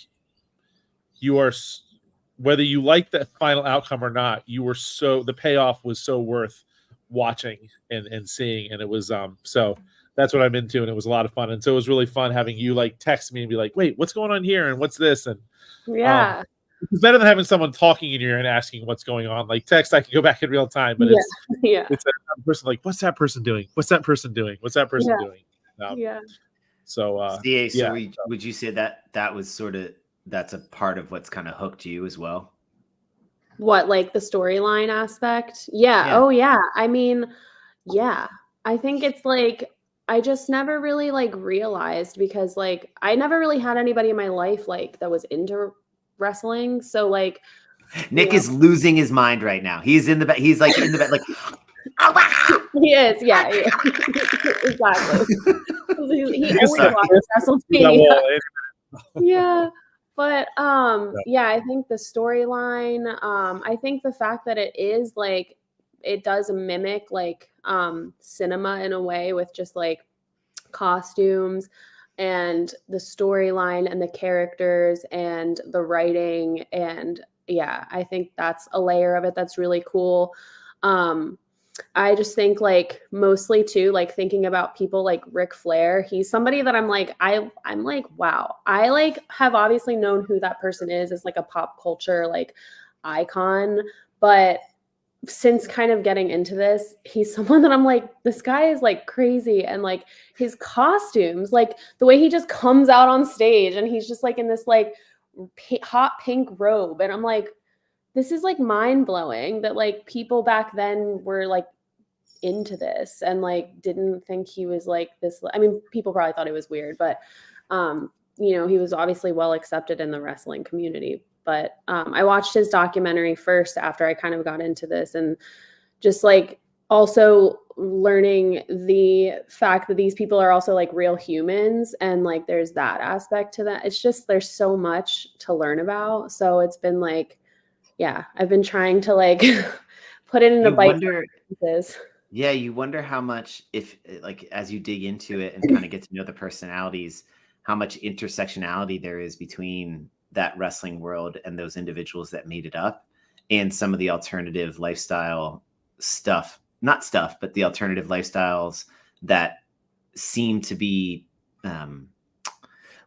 Speaker 1: you are, whether you like the final outcome or not, the payoff was so worth watching and seeing. And it was, so that's what I'm into. And it was a lot of fun. And so it was really fun having you like text me and be like, wait, what's going on here? And what's this? And
Speaker 3: yeah,
Speaker 1: it's better than having someone talking in your ear and asking what's going on. Like text, I can go back in real time, but it's a person like, what's that person doing? What's that person doing? What's that person doing? So,
Speaker 2: would you say that was sort of, that's a part of what's kind of hooked you as well?
Speaker 3: What, like the storyline aspect? Yeah. Oh yeah. I mean, yeah, I think it's like, I just never really like realized, because like I never really had anybody in my life like that was into wrestling. So like
Speaker 2: Nick is losing his mind right now. He's in the bed. He's like in the bed, like
Speaker 3: he is. Yeah. Exactly. He only watches WrestleMania. Yeah. But yeah, I think the storyline, I think the fact that it is like, it does mimic like cinema in a way, with just like costumes and the storyline and the characters and the writing. And yeah, I think that's a layer of it that's really cool. I just think like mostly too, like thinking about people like Ric Flair, he's somebody that I'm like, I'm like, wow. I like have obviously known who that person is as like a pop culture like icon, but since kind of getting into this, he's someone that I'm like, this guy is like crazy. And like his costumes, like the way he just comes out on stage and he's just like in this like hot pink robe. And I'm like, this is like mind blowing that like people back then were like into this and like didn't think he was like this. I mean, people probably thought he was weird, but he was obviously well accepted in the wrestling community. But I watched his documentary first after I kind of got into this, and just like also learning the fact that these people are also like real humans, and like there's that aspect to that. It's just, there's so much to learn about. So it's been like, yeah, I've been trying to like put it into bite pieces.
Speaker 2: Yeah, you wonder how much, if like as you dig into it and kind of get to know the personalities, how much intersectionality there is between that wrestling world and those individuals that made it up, and some of the alternative lifestyle stuff, but the alternative lifestyles that seem to be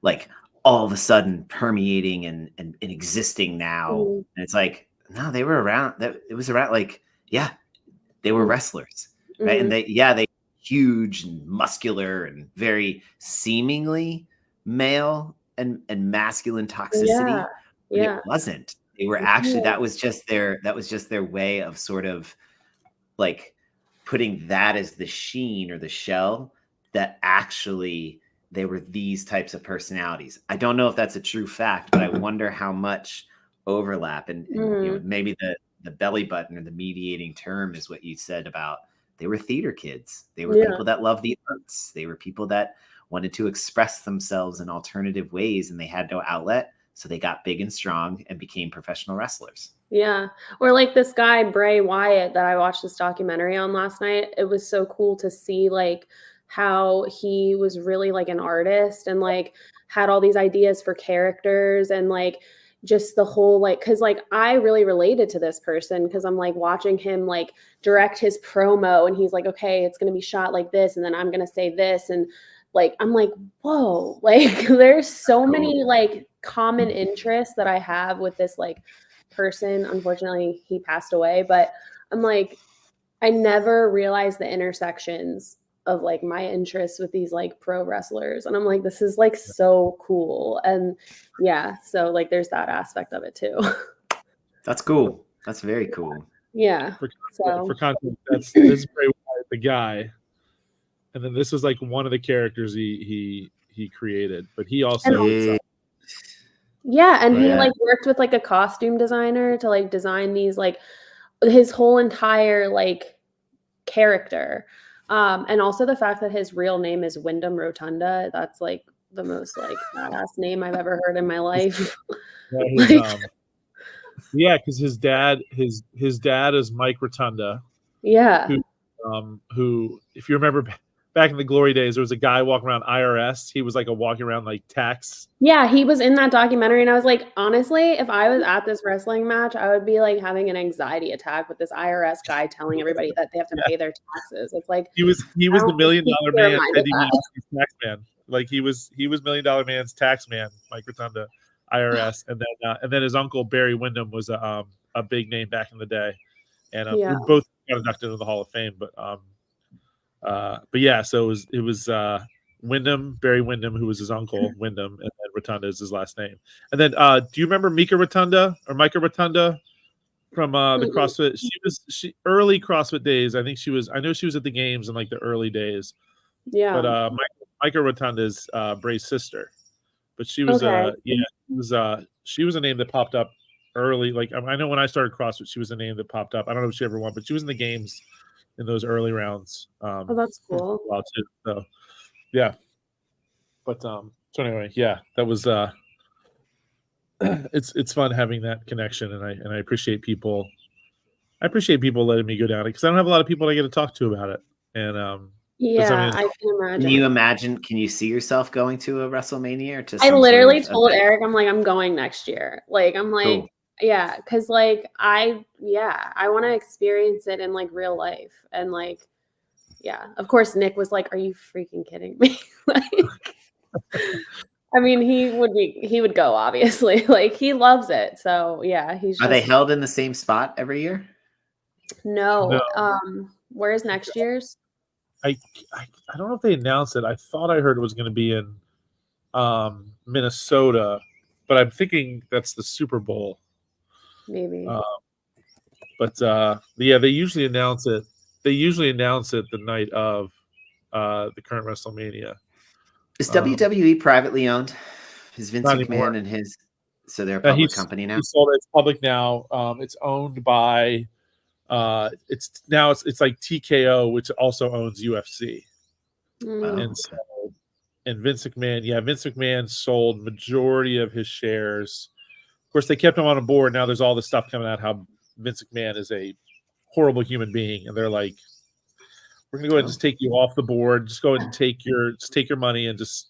Speaker 2: like all of a sudden permeating and existing now. And it's like, no, they were around. That it was around, like, yeah, they were wrestlers, right? And they huge and muscular and very seemingly male and masculine toxicity. It wasn't. They were actually, that was just their way of sort of like putting that as the sheen or the shell, that actually they were these types of personalities. I don't know if that's a true fact, but I wonder how much overlap and maybe the belly button or the mediating term is what you said about, they were theater kids. They were people that loved the arts. They were people that wanted to express themselves in alternative ways, and they had no outlet. So they got big and strong and became professional wrestlers.
Speaker 3: Yeah. Or like this guy, Bray Wyatt, that I watched this documentary on last night. It was so cool to see like how he was really like an artist and like had all these ideas for characters and like just the whole like because like I really related to this person because I'm like watching him like direct his promo and he's like, okay, it's gonna be shot like this and then I'm gonna say this and like I'm like, whoa, like there's so many like common interests that I have with this like person. Unfortunately, he passed away, but I'm like, I never realized the intersections of like my interests with these like pro wrestlers. And I'm like, this is like so cool. And yeah, so like there's that aspect of it too.
Speaker 2: That's cool. That's very cool.
Speaker 3: Yeah.
Speaker 1: For context, this is Bray Wyatt, the guy, and then this was like one of the characters he created, but he also
Speaker 3: yeah, and he
Speaker 2: Yeah.
Speaker 3: like worked with like a costume designer to like design these like his whole entire like character. And also the fact that his real name is Wyndham Rotunda, that's like the most like badass name I've ever heard in my life.
Speaker 1: yeah, because his dad is Mike Rotunda.
Speaker 3: Yeah.
Speaker 1: Who, if you remember back in the glory days, there was a guy walking around IRS. He was like a walking around like tax.
Speaker 3: Yeah, he was in that documentary, and I was like, honestly, if I was at this wrestling match, I would be like having an anxiety attack with this IRS guy telling everybody that they have to pay their taxes. It's like
Speaker 1: he was the $1 million man, Eddie DiBiase's tax man. Like he was $1 million man's tax man, Mike Rotunda, IRS, and then his uncle Barry Windham was a big name back in the day, and both got inducted into the Hall of Fame, but yeah, so it was Wyndham, Barry Windham, who was his uncle, Wyndham, and then Rotunda is his last name. And then do you remember Mika Rotunda or Micah Rotunda from the CrossFit? She early CrossFit days. I know she was at the games in like the early days.
Speaker 3: Yeah.
Speaker 1: But Micah Rotunda is Bray's sister. But she was she was a name that popped up early. Like I know when I started CrossFit, she was a name that popped up. I don't know if she ever won, but she was in the games in those early rounds.
Speaker 3: Oh, that's cool.
Speaker 1: Too, so yeah. But so anyway, yeah, that was it's fun having that connection, and I appreciate people. I appreciate people letting me go down it because I don't have a lot of people I get to talk to about it. And
Speaker 3: yeah, I can imagine.
Speaker 2: Can you imagine? Can you see yourself going to a WrestleMania or to?
Speaker 3: I literally told Eric, I'm like, I'm going next year. Like, I'm like,
Speaker 2: cool.
Speaker 3: Yeah, because like I want to experience it in like real life, and like, yeah, of course Nick was like, are you freaking kidding me? Like, I mean, he would go, obviously, like he loves it. So yeah,
Speaker 2: Are they held in the same spot every year?
Speaker 3: No. Where's next year's?
Speaker 1: I don't know if they announced it. I thought I heard it was going to be in Minnesota, but I'm thinking that's the Super Bowl.
Speaker 3: Maybe.
Speaker 1: But yeah, they usually announce it. They usually announce it the night of the current WrestleMania.
Speaker 2: Is WWE privately owned? Is Vince
Speaker 1: anymore.
Speaker 2: McMahon and his? So they're a public company now.
Speaker 1: It's public now. It's owned by. It's like TKO, which also owns UFC. And Vince McMahon sold majority of his shares. Of course, they kept him on a board. Now there's all this stuff coming out how Vince McMahon is a horrible human being, and they're like, "We're gonna go ahead and just take you off the board. Just go ahead and take your money, and just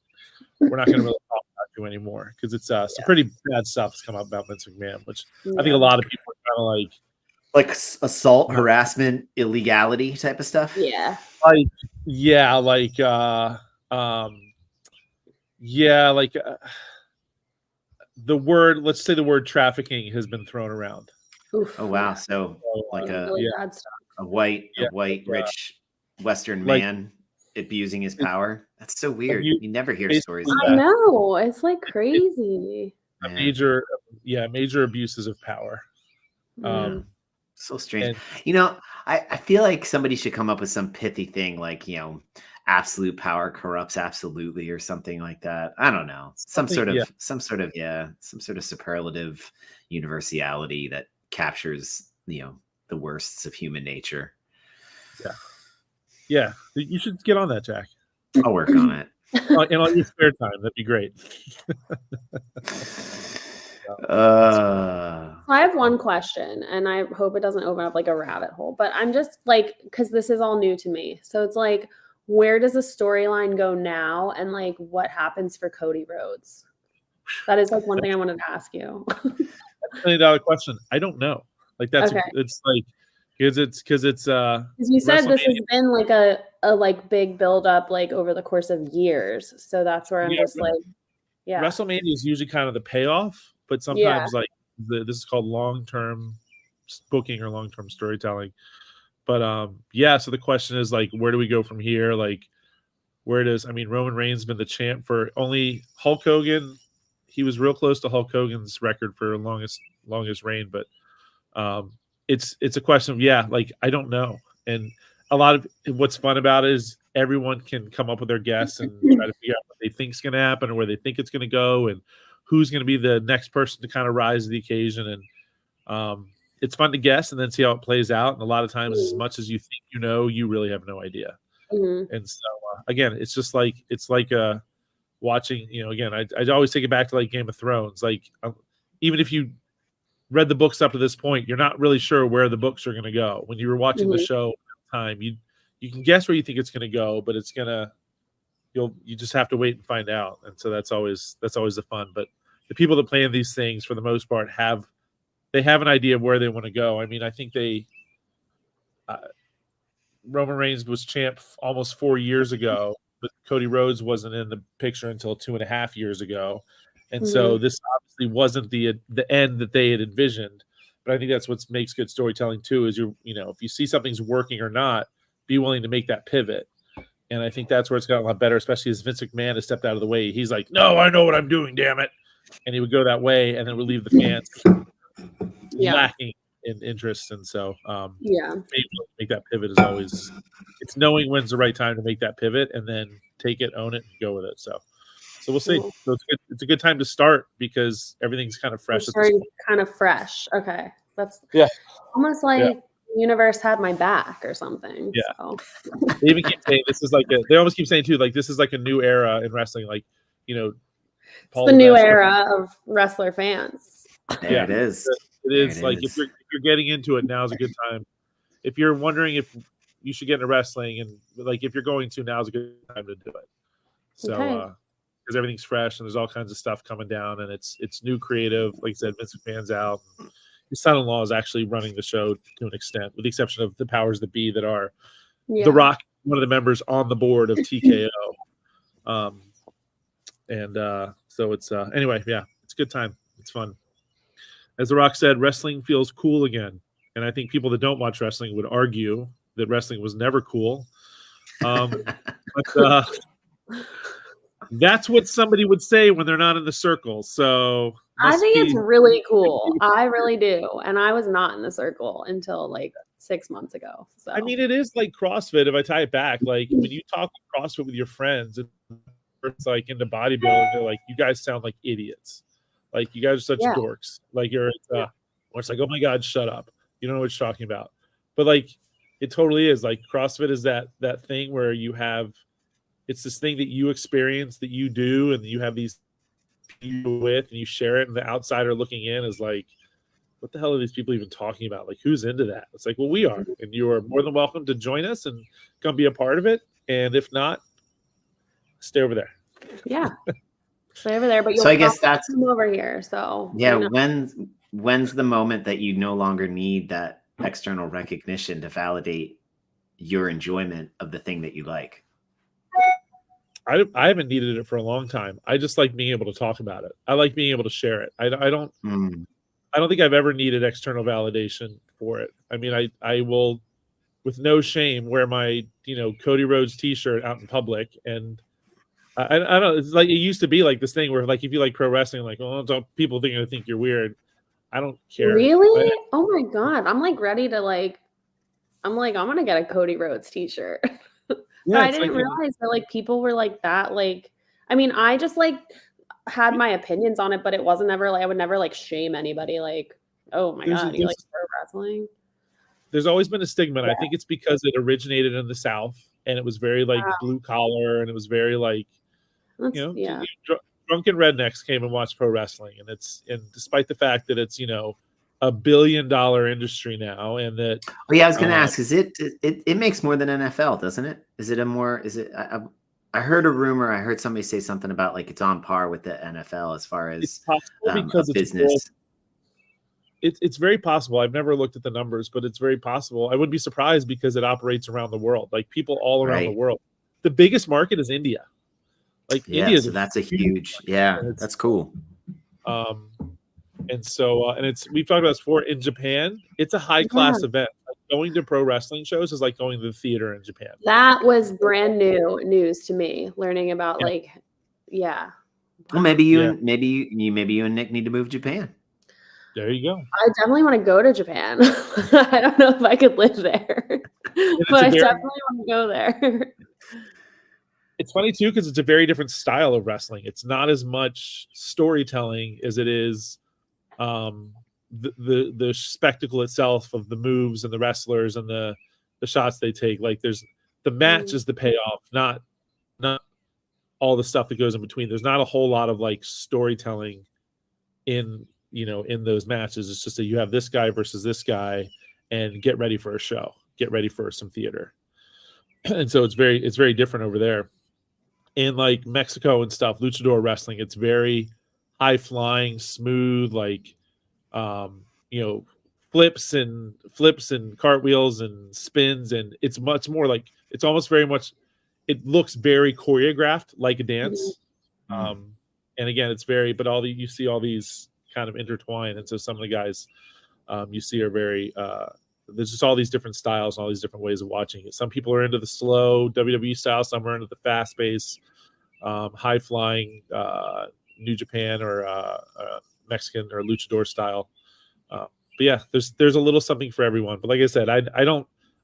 Speaker 1: we're not gonna really talk about you anymore because it's some pretty bad stuff that's come out about Vince McMahon, which I think a lot of people are kind of
Speaker 2: like assault, harassment, illegality type of stuff.
Speaker 3: Yeah.
Speaker 1: The word, let's say the word trafficking has been thrown around.
Speaker 3: Oof.
Speaker 2: Oh wow! So like
Speaker 3: really bad stuff.
Speaker 2: a white rich Western man abusing his power. That's so weird. You never hear stories of that.
Speaker 3: I know, it's like crazy.
Speaker 1: Major abuses of power.
Speaker 2: So strange. And, I feel like somebody should come up with some pithy thing like, absolute power corrupts absolutely or something like that. I don't know. Some sort of superlative universality that captures, the worsts of human nature.
Speaker 1: Yeah. Yeah. You should get on that, Jack.
Speaker 2: I'll work on it.
Speaker 1: In all your spare time. That'd be great.
Speaker 3: So I have one question, and I hope it doesn't open up like a rabbit hole, but I'm just like, because this is all new to me. So it's like, where does the storyline go now, and like what happens for Cody Rhodes? That is like one thing I wanted to ask you.
Speaker 1: $1 million question. I don't know. Like that's
Speaker 3: Okay.
Speaker 1: it's like because it's
Speaker 3: Because you said this has
Speaker 1: WrestleMania.
Speaker 3: been like a like big build up like over the course of years, so that's where I'm
Speaker 1: Yeah,
Speaker 3: just like, yeah,
Speaker 1: WrestleMania is usually kind of the payoff, but sometimes like this is called long-term booking or long-term storytelling. But yeah, so the question is like, where do we go from here? Like, where does Roman Reigns been the champ for only Hulk Hogan? He was real close to Hulk Hogan's record for longest reign, but it's a question of like I don't know. And a lot of what's fun about it is everyone can come up with their guess and try to figure out what they think is going to happen or where they think it's going to go and who's going to be the next person to kind of rise to the occasion. And it's fun to guess and then see how it plays out. And a lot of times, as much as you think you really have no idea.
Speaker 3: Mm-hmm.
Speaker 1: And so again, it's just like watching. Again, I always take it back to like Game of Thrones. Like even if you read the books up to this point, you're not really sure where the books are going to go. When you were watching the show at the time, you can guess where you think it's going to go, but you just have to wait and find out. And so that's always the fun. But the people that play in these things, for the most part, have an idea of where they want to go. I mean, I think Roman Reigns was champ almost 4 years ago, but Cody Rhodes wasn't in the picture until 2.5 years ago. And so this obviously wasn't the end that they had envisioned. But I think that's what makes good storytelling too, is if you see something's working or not, be willing to make that pivot. And I think that's where it's gotten a lot better, especially as Vince McMahon has stepped out of the way. He's like, no, I know what I'm doing, damn it. And he would go that way and then would leave the fans lacking in interest. And so make that pivot is always, it's knowing when's the right time to make that pivot and then take it, own it, and go with it. So we'll see. So it's a good time to start because everything's kind of fresh.
Speaker 3: Kind of fresh. Okay. That's almost like the universe had my back or something.
Speaker 1: Yeah.
Speaker 3: So.
Speaker 1: They even keep saying this is like they almost keep saying too, like this is like a new era in wrestling. Like,
Speaker 3: Paul, it's the new era of wrestler fans.
Speaker 2: There it is.
Speaker 1: It is like if you're getting into it, now's a good time. If you're wondering if you should get into wrestling and like if you're going to, now's a good time to do it. So because everything's fresh and there's all kinds of stuff coming down and it's new creative. Like I said, Vince McMahon's out. His son-in-law is actually running the show to an extent, with the exception of the powers that be that are The Rock, one of the members on the board of TKO. So it's anyway, it's a good time. It's fun. As The Rock said, wrestling feels cool again. And I think people that don't watch wrestling would argue that wrestling was never cool. But that's what somebody would say when they're not in the circle. So
Speaker 3: I think it's really cool. I really do. And I was not in the circle until like 6 months ago. So
Speaker 1: I mean, it is like CrossFit. If I tie it back, like when you talk CrossFit with your friends, it's like into bodybuilding, they're like, you guys sound like idiots. Like you guys are such dorks. Like it's like, oh my God, shut up. You don't know what you're talking about. But like, it totally is. Like CrossFit is that thing where it's this thing that you experience, that you do, and you have these people with, and you share it, and the outsider looking in is like, what the hell are these people even talking about? Like, who's into that? It's like, well, we are, and you are more than welcome to join us and come be a part of it. And if not, stay over there.
Speaker 3: Yeah. Stay over there, but
Speaker 2: so I guess that's
Speaker 3: come over here. So
Speaker 2: when's the moment that you no longer need that external recognition to validate your enjoyment of the thing that you like?
Speaker 1: I haven't needed it for a long time. I just like being able to talk about it. I like being able to share it. I don't think I've ever needed external validation for it. I mean, I will, with no shame, wear my Cody Rhodes t-shirt out in public, and I don't know. It's like it used to be like this thing where like if you like pro wrestling, like people are gonna think you're weird. I don't care.
Speaker 3: Really? Oh my God! I'm like ready to like. I'm gonna get a Cody Rhodes t-shirt. But I didn't realize that like people were like that. Like, I mean, I just like had my opinions on it, but it wasn't ever like I would never like shame anybody. Like, oh my God, you like pro wrestling?
Speaker 1: There's always been a stigma. And I think it's because it originated in the South, and it was very like blue collar, and it was very like drunken rednecks came and watched pro wrestling, and despite the fact that it's $1 billion industry now, and that
Speaker 2: Oh yeah, I was going to ask, is it makes more than NFL, doesn't it? Is it I heard a rumor, I heard somebody say something about like it's on par with the NFL as far
Speaker 1: it's
Speaker 2: as
Speaker 1: possible because
Speaker 2: a
Speaker 1: it's
Speaker 2: business.
Speaker 1: It's very possible. I've never looked at the numbers, but it's very possible. I wouldn't be surprised because it operates around the world, like people all around the
Speaker 2: Right.
Speaker 1: world. The biggest market is India. Like
Speaker 2: Yeah,
Speaker 1: India,
Speaker 2: so that's a huge, that's cool.
Speaker 1: And so and it's we've talked about this before. In Japan, it's a high class event. Like going to pro wrestling shows is like going to the theater in Japan.
Speaker 3: That was brand new news to me. Learning about
Speaker 2: Well, maybe you and Nick need to move to Japan.
Speaker 1: There you go.
Speaker 3: I definitely want to go to Japan. I don't know if I could live there, but I definitely want to go there.
Speaker 1: It's funny too because it's a very different style of wrestling. It's not as much storytelling as it is the spectacle itself of the moves and the wrestlers and the shots they take. Like there's the match is the payoff, not all the stuff that goes in between. There's not a whole lot of like storytelling in those matches. It's just that you have this guy versus this guy and get ready for a show, get ready for some theater. And so it's very different over there. In like Mexico and stuff, luchador wrestling, it's very high flying, smooth, like flips and cartwheels and spins, and it's much more like it's almost very much. It looks very choreographed, like a dance. And again, it's very, but you see all these kind of intertwine, and so some of the guys you see are very. There's just all these different styles and all these different ways of watching it. Some people are into the slow WWE style, some are into the fast pace, high flying New Japan or Mexican or luchador style. But yeah, there's a little something for everyone. But like I said, I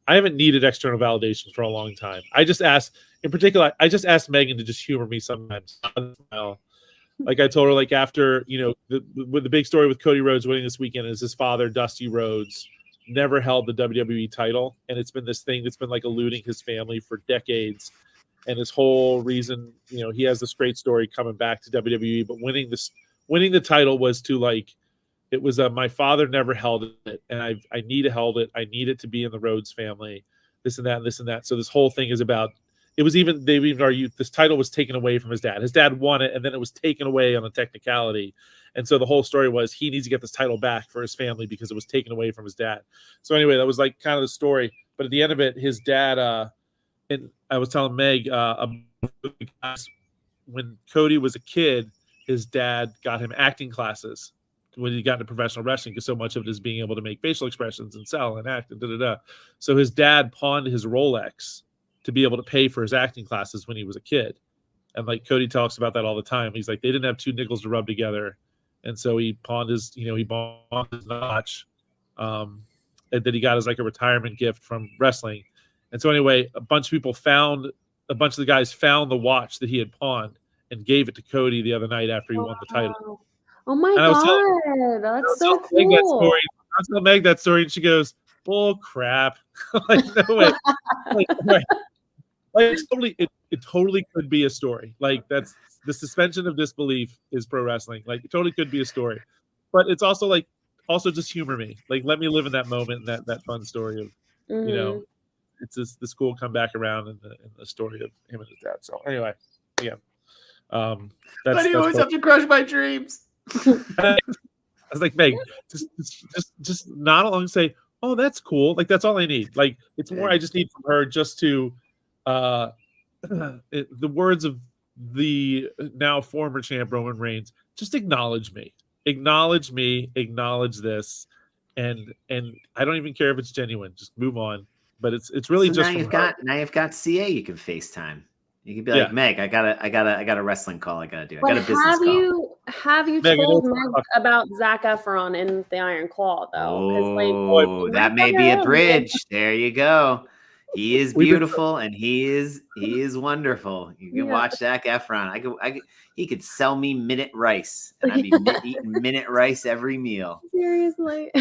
Speaker 1: haven't needed external validation for a long time. I just asked Megan to just humor me sometimes. Like I told her, like after the big story with Cody Rhodes winning this weekend is his father, Dusty Rhodes, never held the WWE title, and it's been this thing that's been like eluding his family for decades. And his whole reason, he has this great story coming back to WWE, but winning the title was to like, it was my father never held it, and I need to held it. I need it to be in the Rhodes family, this and that, and this and that. So this whole thing is about. They've even argued this title was taken away from his dad. His dad won it, and then it was taken away on a technicality. And so the whole story was he needs to get this title back for his family because it was taken away from his dad. So anyway, that was like kind of the story. But at the end of it, his dad, and I was telling Meg, when Cody was a kid, his dad got him acting classes when he got into professional wrestling because so much of it is being able to make facial expressions and sell and act and da-da-da. So his dad pawned his Rolex to be able to pay for his acting classes when he was a kid. And like Cody talks about that all the time. He's like, they didn't have two nickels to rub together. And so he pawned his notch. And then he got as like a retirement gift from wrestling. And so anyway, a bunch of the guys found the watch that he had pawned and gave it to Cody the other night after he won the title.
Speaker 3: Oh my God. That's so cool.
Speaker 1: I was telling Meg that story and she goes, bull crap. Like, no way. Like it totally could be a story. Like that's the suspension of disbelief is pro wrestling. Like it totally could be a story, but it's also just humor me. Like let me live in that moment and that fun story of it's this cool come back around in the story of him and his dad. So anyway, yeah.
Speaker 2: Why do you always have to crush my dreams?
Speaker 1: I was like, Meg, just nod along and say, oh, that's cool. Like that's all I need. Like it's more I just need from her just to the words of the now former champ Roman Reigns, just acknowledge me, acknowledge this, and I don't even care if it's genuine. Just move on. But it's really so just
Speaker 2: now you've got CA you can FaceTime. You can be like, Meg, I got a wrestling call I gotta do. I got a business call.
Speaker 3: Have you told Meg about Zac Efron in the Iron Claw though?
Speaker 2: Oh, that may be a bridge. There you go. He is beautiful and he is wonderful. You can watch Zac Efron. He could sell me minute rice, and I'd be eating minute rice every meal.
Speaker 3: Seriously.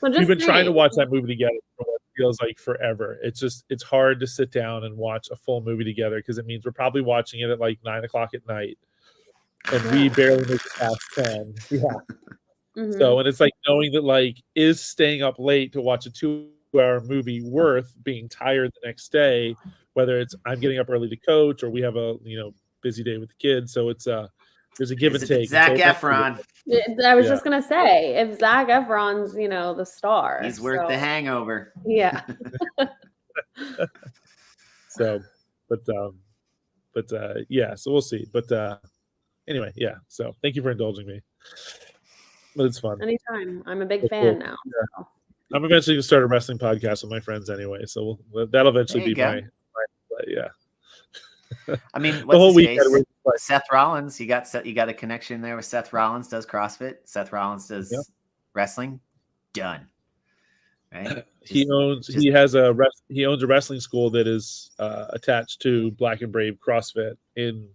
Speaker 1: We've been trying to watch that movie together for what feels like forever. It's hard to sit down and watch a full movie together because it means we're probably watching it at like 9:00 at night, and we barely make it past 10. Yeah. So, and it's like knowing that, like, is staying up late to watch a 2-hour movie worth being tired the next day, whether it's I'm getting up early to coach or we have a, busy day with the kids. So it's there's a give and take.
Speaker 2: Zac
Speaker 1: So
Speaker 2: Efron.
Speaker 3: I was just gonna say, if Zac Efron's, the star,
Speaker 2: He's worth the hangover.
Speaker 3: Yeah.
Speaker 1: So, but yeah, so we'll see. But anyway, yeah. So thank you for indulging me. But it's fun.
Speaker 3: Anytime. I'm a big fan now.
Speaker 1: Yeah. I'm eventually gonna start a wrestling podcast with my friends anyway, so that'll eventually be my yeah.
Speaker 2: I mean,
Speaker 1: the whole weekend.
Speaker 2: Seth Rollins, you got a connection there with Seth Rollins. Does CrossFit? Seth Rollins does wrestling. Done. Right.
Speaker 1: He owns a wrestling school that is attached to Black and Brave CrossFit in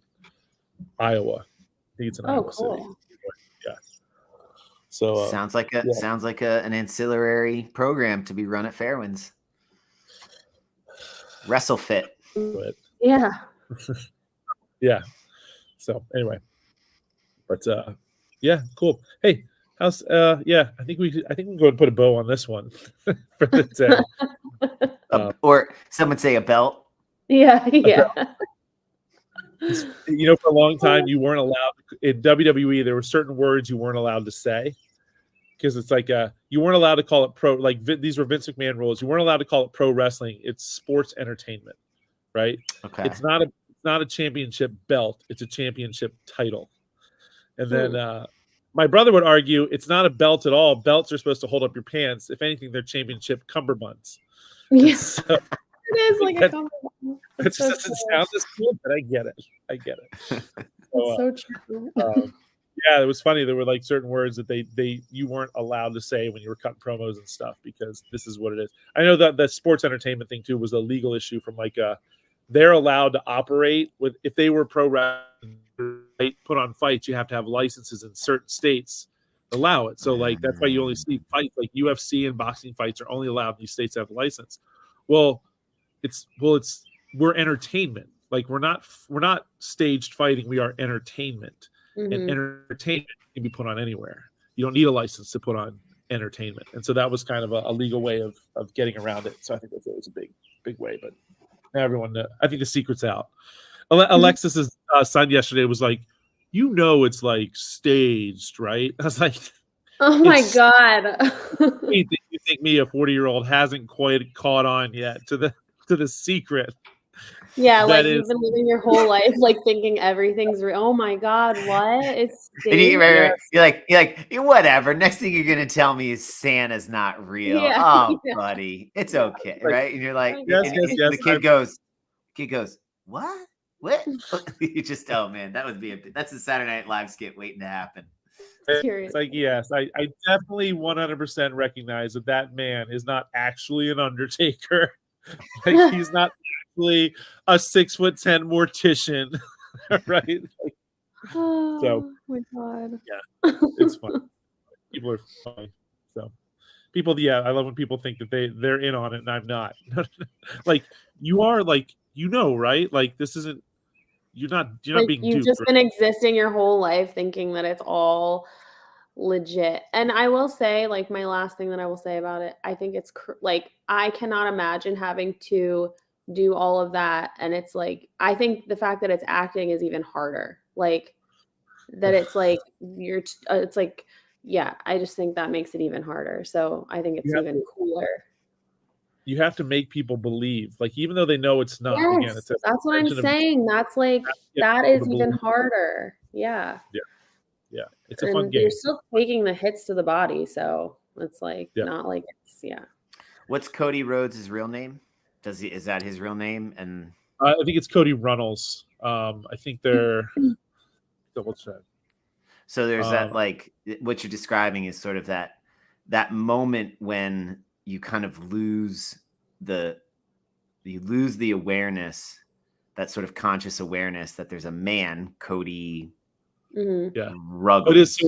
Speaker 1: Iowa. I think it's in Iowa City. Yeah. So
Speaker 2: sounds like an ancillary program to be run at Fairwinds. WrestleFit.
Speaker 3: Yeah.
Speaker 1: Yeah. So anyway, but yeah, cool. Hey, how's yeah? I think we can go and put a bow on this one for the day.
Speaker 2: Or some would say a belt.
Speaker 3: Yeah. Yeah.
Speaker 1: For a long time you weren't allowed in WWE. There were certain words you weren't allowed to say. Because it's like you weren't allowed to call it pro. Like these were Vince McMahon rules. You weren't allowed to call it pro wrestling. It's sports entertainment, right?
Speaker 2: Okay.
Speaker 1: It's not a championship belt. It's a championship title. And then my brother would argue it's not a belt at all. Belts are supposed to hold up your pants. If anything, they're championship cummerbunds.
Speaker 3: Yes,
Speaker 1: so,
Speaker 3: it is like a cummerbund.
Speaker 1: It just doesn't sound as cool, but I get it.
Speaker 3: So true.
Speaker 1: Yeah, it was funny. There were like certain words that you weren't allowed to say when you were cutting promos and stuff because this is what it is. I know that the sports entertainment thing too was a legal issue from like they're allowed to operate with if they were pro wrestling, they put on fights. You have to have licenses in certain states allow it. So like that's why you only see fights like UFC and boxing fights are only allowed in these states that have a license. Well, we're entertainment. Like we're not staged fighting. We are entertainment. And entertainment can be put on anywhere. You don't need a license to put on entertainment. And so that was kind of a legal way of getting around it. So I think that was a big way. But now everyone, I think the secret's out. Alexis's son yesterday was like, it's like staged, right? I was like,
Speaker 3: oh my God.
Speaker 1: You think me, a 40-year-old, hasn't quite caught on yet to the secret.
Speaker 3: Yeah, like you've been living your whole life like thinking everything's real. Oh my God, what? It's
Speaker 2: you're like whatever. Next thing you're gonna tell me is Santa's not real. Yeah, buddy, it's okay, right? And you're like,
Speaker 1: yes.
Speaker 2: The kid goes, what? You just man, that's a Saturday Night Live skit waiting to happen.
Speaker 1: It's like, yes, I definitely 100% recognize that man is not actually an Undertaker. Like he's not actually a 6'10" mortician, right?
Speaker 3: Oh my God.
Speaker 1: Yeah, it's fun. People are funny. So people, I love when people think that they're in on it and I'm not. Like you are, like right? Like this isn't. You're not like being.
Speaker 3: You've just been existing your whole life thinking that it's all legit. And I will say, like, my last thing that I will say about it, I think it's like I cannot imagine having to do all of that. And it's like I think the fact that it's acting is even harder. Like that it's like it's like I just think that makes it even harder. So I think it's even cooler.
Speaker 1: You have to make people believe, like even though they know it's not.
Speaker 3: Yes,
Speaker 1: again,
Speaker 3: that's what I'm saying. That's like that is even harder. Yeah. It's a fun game. You're still taking the hits to the body, so it's like not like it's
Speaker 2: What's Cody Rhodes' real name? Is that his real name? And
Speaker 1: I think it's Cody Runnels. I think they're double check.
Speaker 2: So there's that, like what you're describing is sort of that moment when you kind of lose the awareness, that sort of conscious awareness that there's a man, Cody. Ruggles,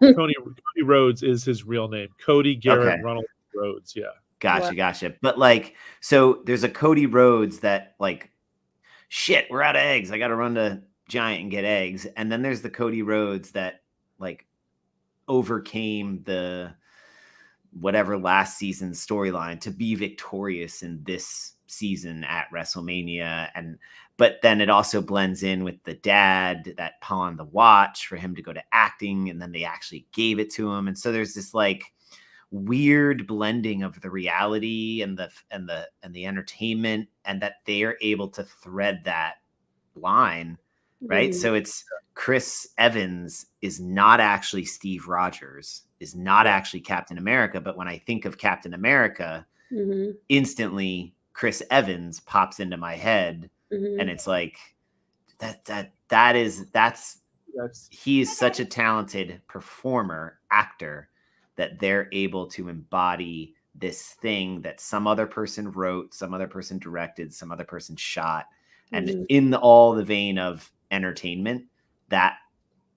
Speaker 1: Cody Rhodes is his real name. Cody Garrett Runnels Rhodes. Yeah.
Speaker 2: Gotcha. But like, so there's a Cody Rhodes that like, shit, we're out of eggs. I got to run to Giant and get eggs. And then there's the Cody Rhodes that like, overcame the whatever last season's storyline to be victorious in this season at WrestleMania. But then it also blends in with the dad that pawned the watch for him to go to acting, and then they actually gave it to him. And so there's this like weird blending of the reality and the entertainment, and that they are able to thread that line, right? So it's Chris Evans is not actually Steve Rogers, is not actually Captain America, but when I think of Captain America, instantly Chris Evans pops into my head, and it's like he is such a talented performer, actor, that they're able to embody this thing that some other person wrote, some other person directed, some other person shot, and in all the vein of entertainment. That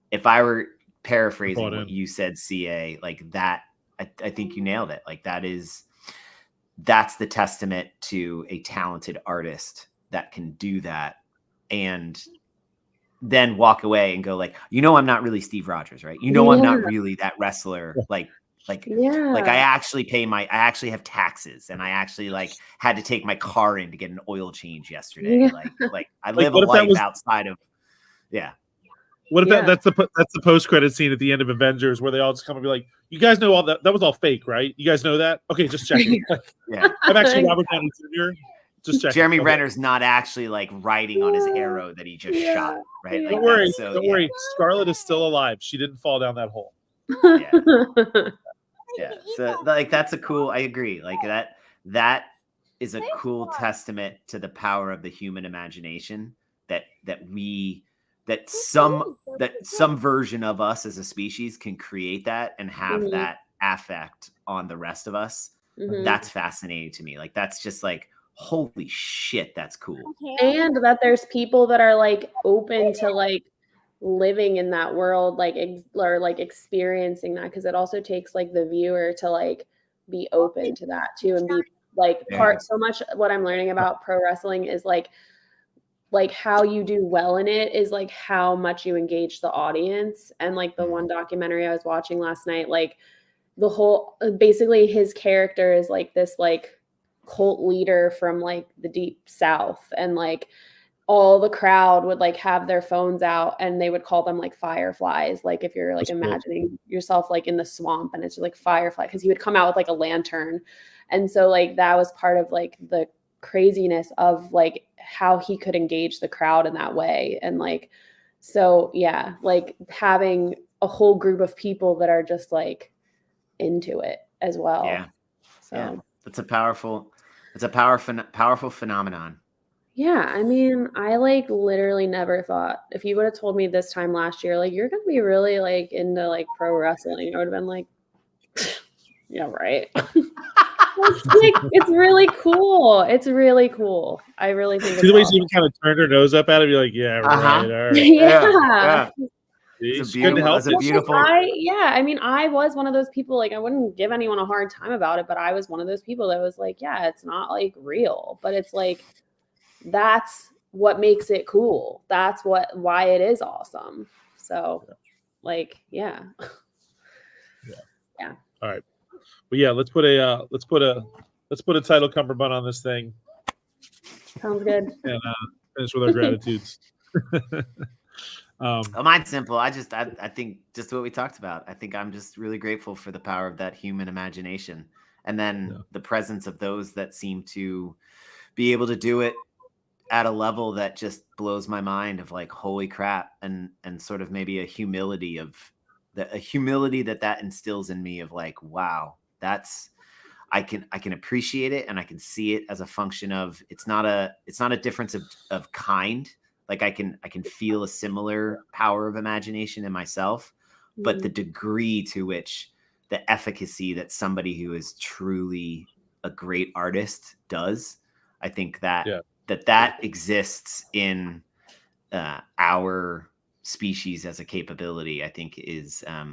Speaker 2: if I were paraphrasing what you said, CA, like that, I think you nailed it. Like that's the testament to a talented artist that can do that and then walk away and go like, I'm not really Steve Rogers, right? I'm not really that wrestler. Like I actually have taxes, and I actually like had to take my car in to get an oil change yesterday. Like I live a life outside of,
Speaker 1: What if that's the post credit scene at the end of Avengers where they all just come and be like, "You guys know all that was all fake, right? You guys know that? Okay, just checking." I'm actually Robert Downey Jr. Just checking.
Speaker 2: Jeremy Renner's not actually like riding on his arrow that he just shot, right? Like,
Speaker 1: don't worry. Scarlett is still alive. She didn't fall down that hole.
Speaker 2: So like that's a cool. I agree. Like that is a cool testament to the power of the human imagination. That some version of us as a species can create that and have that affect on the rest of us. That's fascinating to me. Like that's just like, holy shit, that's cool.
Speaker 3: And that there's people that are like open to like living in that world, like or like experiencing that, because it also takes like the viewer to like be open to that too, and be like so much what I'm learning about pro wrestling is like how you do well in it is like how much you engage the audience. And like the one documentary I was watching last night, like the whole, basically his character is like this like cult leader from like the deep South, and like all the crowd would like have their phones out and they would call them like fireflies. Like if you're like imagining yourself like in the swamp, and it's like firefly, because he would come out with like a lantern. And so like that was part of like the craziness of like how he could engage the crowd in that way. And like, so yeah, like having a whole group of people that are just like into it as well.
Speaker 2: That's a powerful phenomenon.
Speaker 3: Yeah, I mean, I like literally never thought, if you would have told me this time last year, like you're gonna be really like into like pro wrestling, I would have been like, yeah, right. It's really cool. It's really cool. I really think
Speaker 1: the way she even kind of turned her nose up at it, be like, yeah, right, all right.
Speaker 3: Yeah.
Speaker 2: It's a beautiful.
Speaker 3: I mean, I was one of those people, like I wouldn't give anyone a hard time about it, but I was one of those people that was like, yeah, it's not like real, but it's like, that's what makes it cool. That's why it is awesome. So like, yeah.
Speaker 1: All right. But yeah, let's put a title cummerbund on this thing.
Speaker 3: Sounds good.
Speaker 1: And finish with our gratitudes.
Speaker 2: Mine's simple. I think just what we talked about. I think I'm just really grateful for the power of that human imagination, and then the presence of those that seem to be able to do it at a level that just blows my mind, of like, holy crap, and sort of maybe a humility that instills in me of like, wow, that's, I can appreciate it, and I can see it as a function of, it's not a difference of kind. Like I can feel a similar power of imagination in myself, but the degree to which the efficacy that somebody who is truly a great artist does, I think that that exists in our species as a capability, I think is, I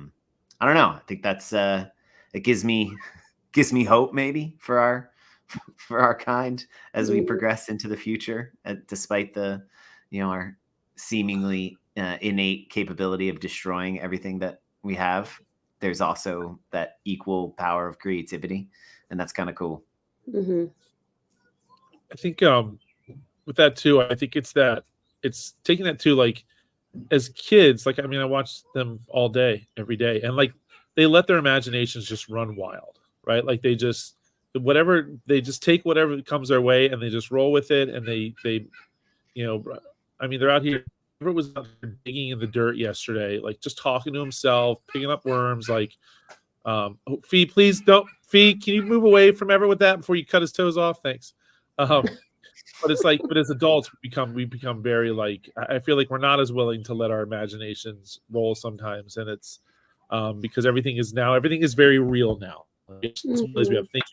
Speaker 2: don't know. I think that's, it gives me hope maybe for our kind as we progress into the future, despite the, our seemingly innate capability of destroying everything that we have. there's also that equal power of creativity, and that's kind of cool.
Speaker 3: Hmm.
Speaker 1: I think with that too, I think it's taking that to like as kids, like I mean, I watch them all day, every day, and like they let their imaginations just run wild, right? Like they just take whatever comes their way and they just roll with it, and they I mean, they're out here. Whoever was out there digging in the dirt yesterday, like just talking to himself, picking up worms, like Fee, please don't. Fee, can you move away from Everett with that before you cut his toes off? Thanks. But it's like, but as adults, we become very like. I feel like we're not as willing to let our imaginations roll sometimes, and it's because everything is very real now. We have things we have to think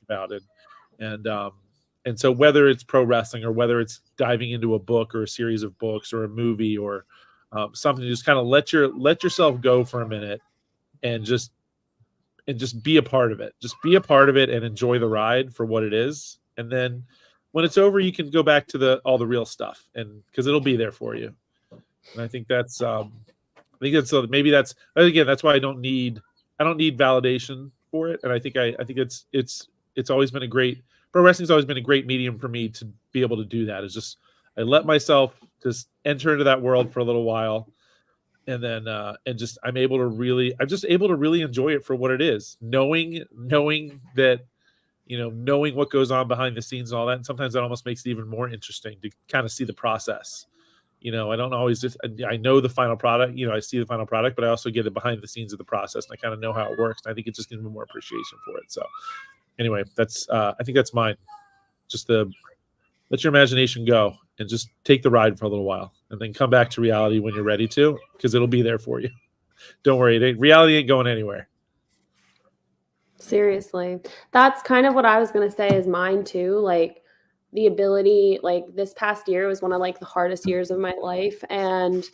Speaker 1: about it, and so whether it's pro wrestling or whether it's diving into a book or a series of books or a movie or something, just kind of let yourself go for a minute and just be a part of it. Just be a part of it and enjoy the ride for what it is. And then when it's over, you can go back to all the real stuff, and because it'll be there for you. And I think that's maybe that's again, that's why I don't need validation for it. And I think it's always been pro wrestling's always been a great medium for me to be able to do that. Is just I let myself just enter into that world for a little while, and then I'm just able to really enjoy it for what it is, knowing that knowing what goes on behind the scenes and all that. And sometimes that almost makes it even more interesting to kind of see the process. I don't always I know the final product, I see the final product, but I also get it behind the scenes of the process, and I kind of know how it works. And I think it just gives me more appreciation for it. So anyway, that's I think that's mine. Just let your imagination go and just take the ride for a little while, and then come back to reality when you're ready to, because it'll be there for you. Don't worry, reality ain't going anywhere.
Speaker 3: Seriously. That's kind of what I was going to say is mine too. Like the ability, like this past year was one of like the hardest years of my life. And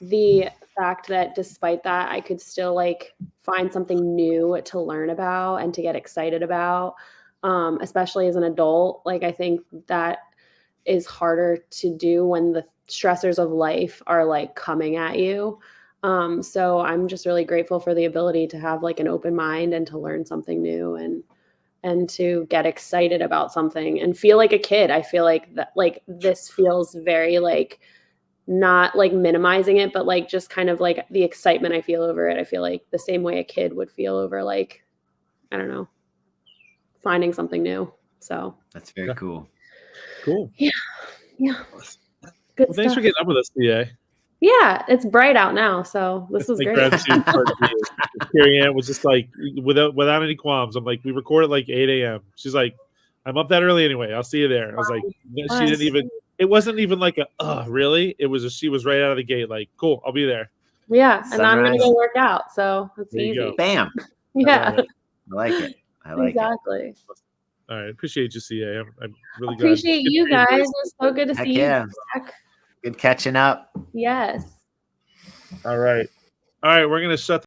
Speaker 3: the fact that despite that, I could still like find something new to learn about and to get excited about, especially as an adult. Like I think that is harder to do when the stressors of life are like coming at you. So I'm just really grateful for the ability to have like an open mind and to learn something new and to get excited about something and feel like a kid. I feel like that, like this feels very like not like minimizing it, but like just kind of like the excitement I feel over it. I feel like the same way a kid would feel over like, I don't know, finding something new. So
Speaker 2: That's very cool.
Speaker 1: Cool.
Speaker 3: Yeah. Good
Speaker 1: well, thanks for getting up with us, CA.
Speaker 3: Yeah, it's bright out now, so this was great.
Speaker 1: Gratitude for Carrie Ann was just like without any qualms. I'm like, we record at like 8 a.m. She's like, I'm up that early anyway. I'll see you there. I was like, she didn't even. It wasn't even like really. It was she was right out of the gate. Like, cool, I'll be there.
Speaker 3: Yeah, and I'm gonna go work out, so it's easy.
Speaker 1: Go.
Speaker 2: Bam.
Speaker 3: Yeah,
Speaker 2: I like it.
Speaker 3: Exactly.
Speaker 1: All right, appreciate you, CA. I'm really
Speaker 3: appreciate you guys. It was so good to see you back.
Speaker 2: Good catching up.
Speaker 3: Yes.
Speaker 1: All right. We're gonna shut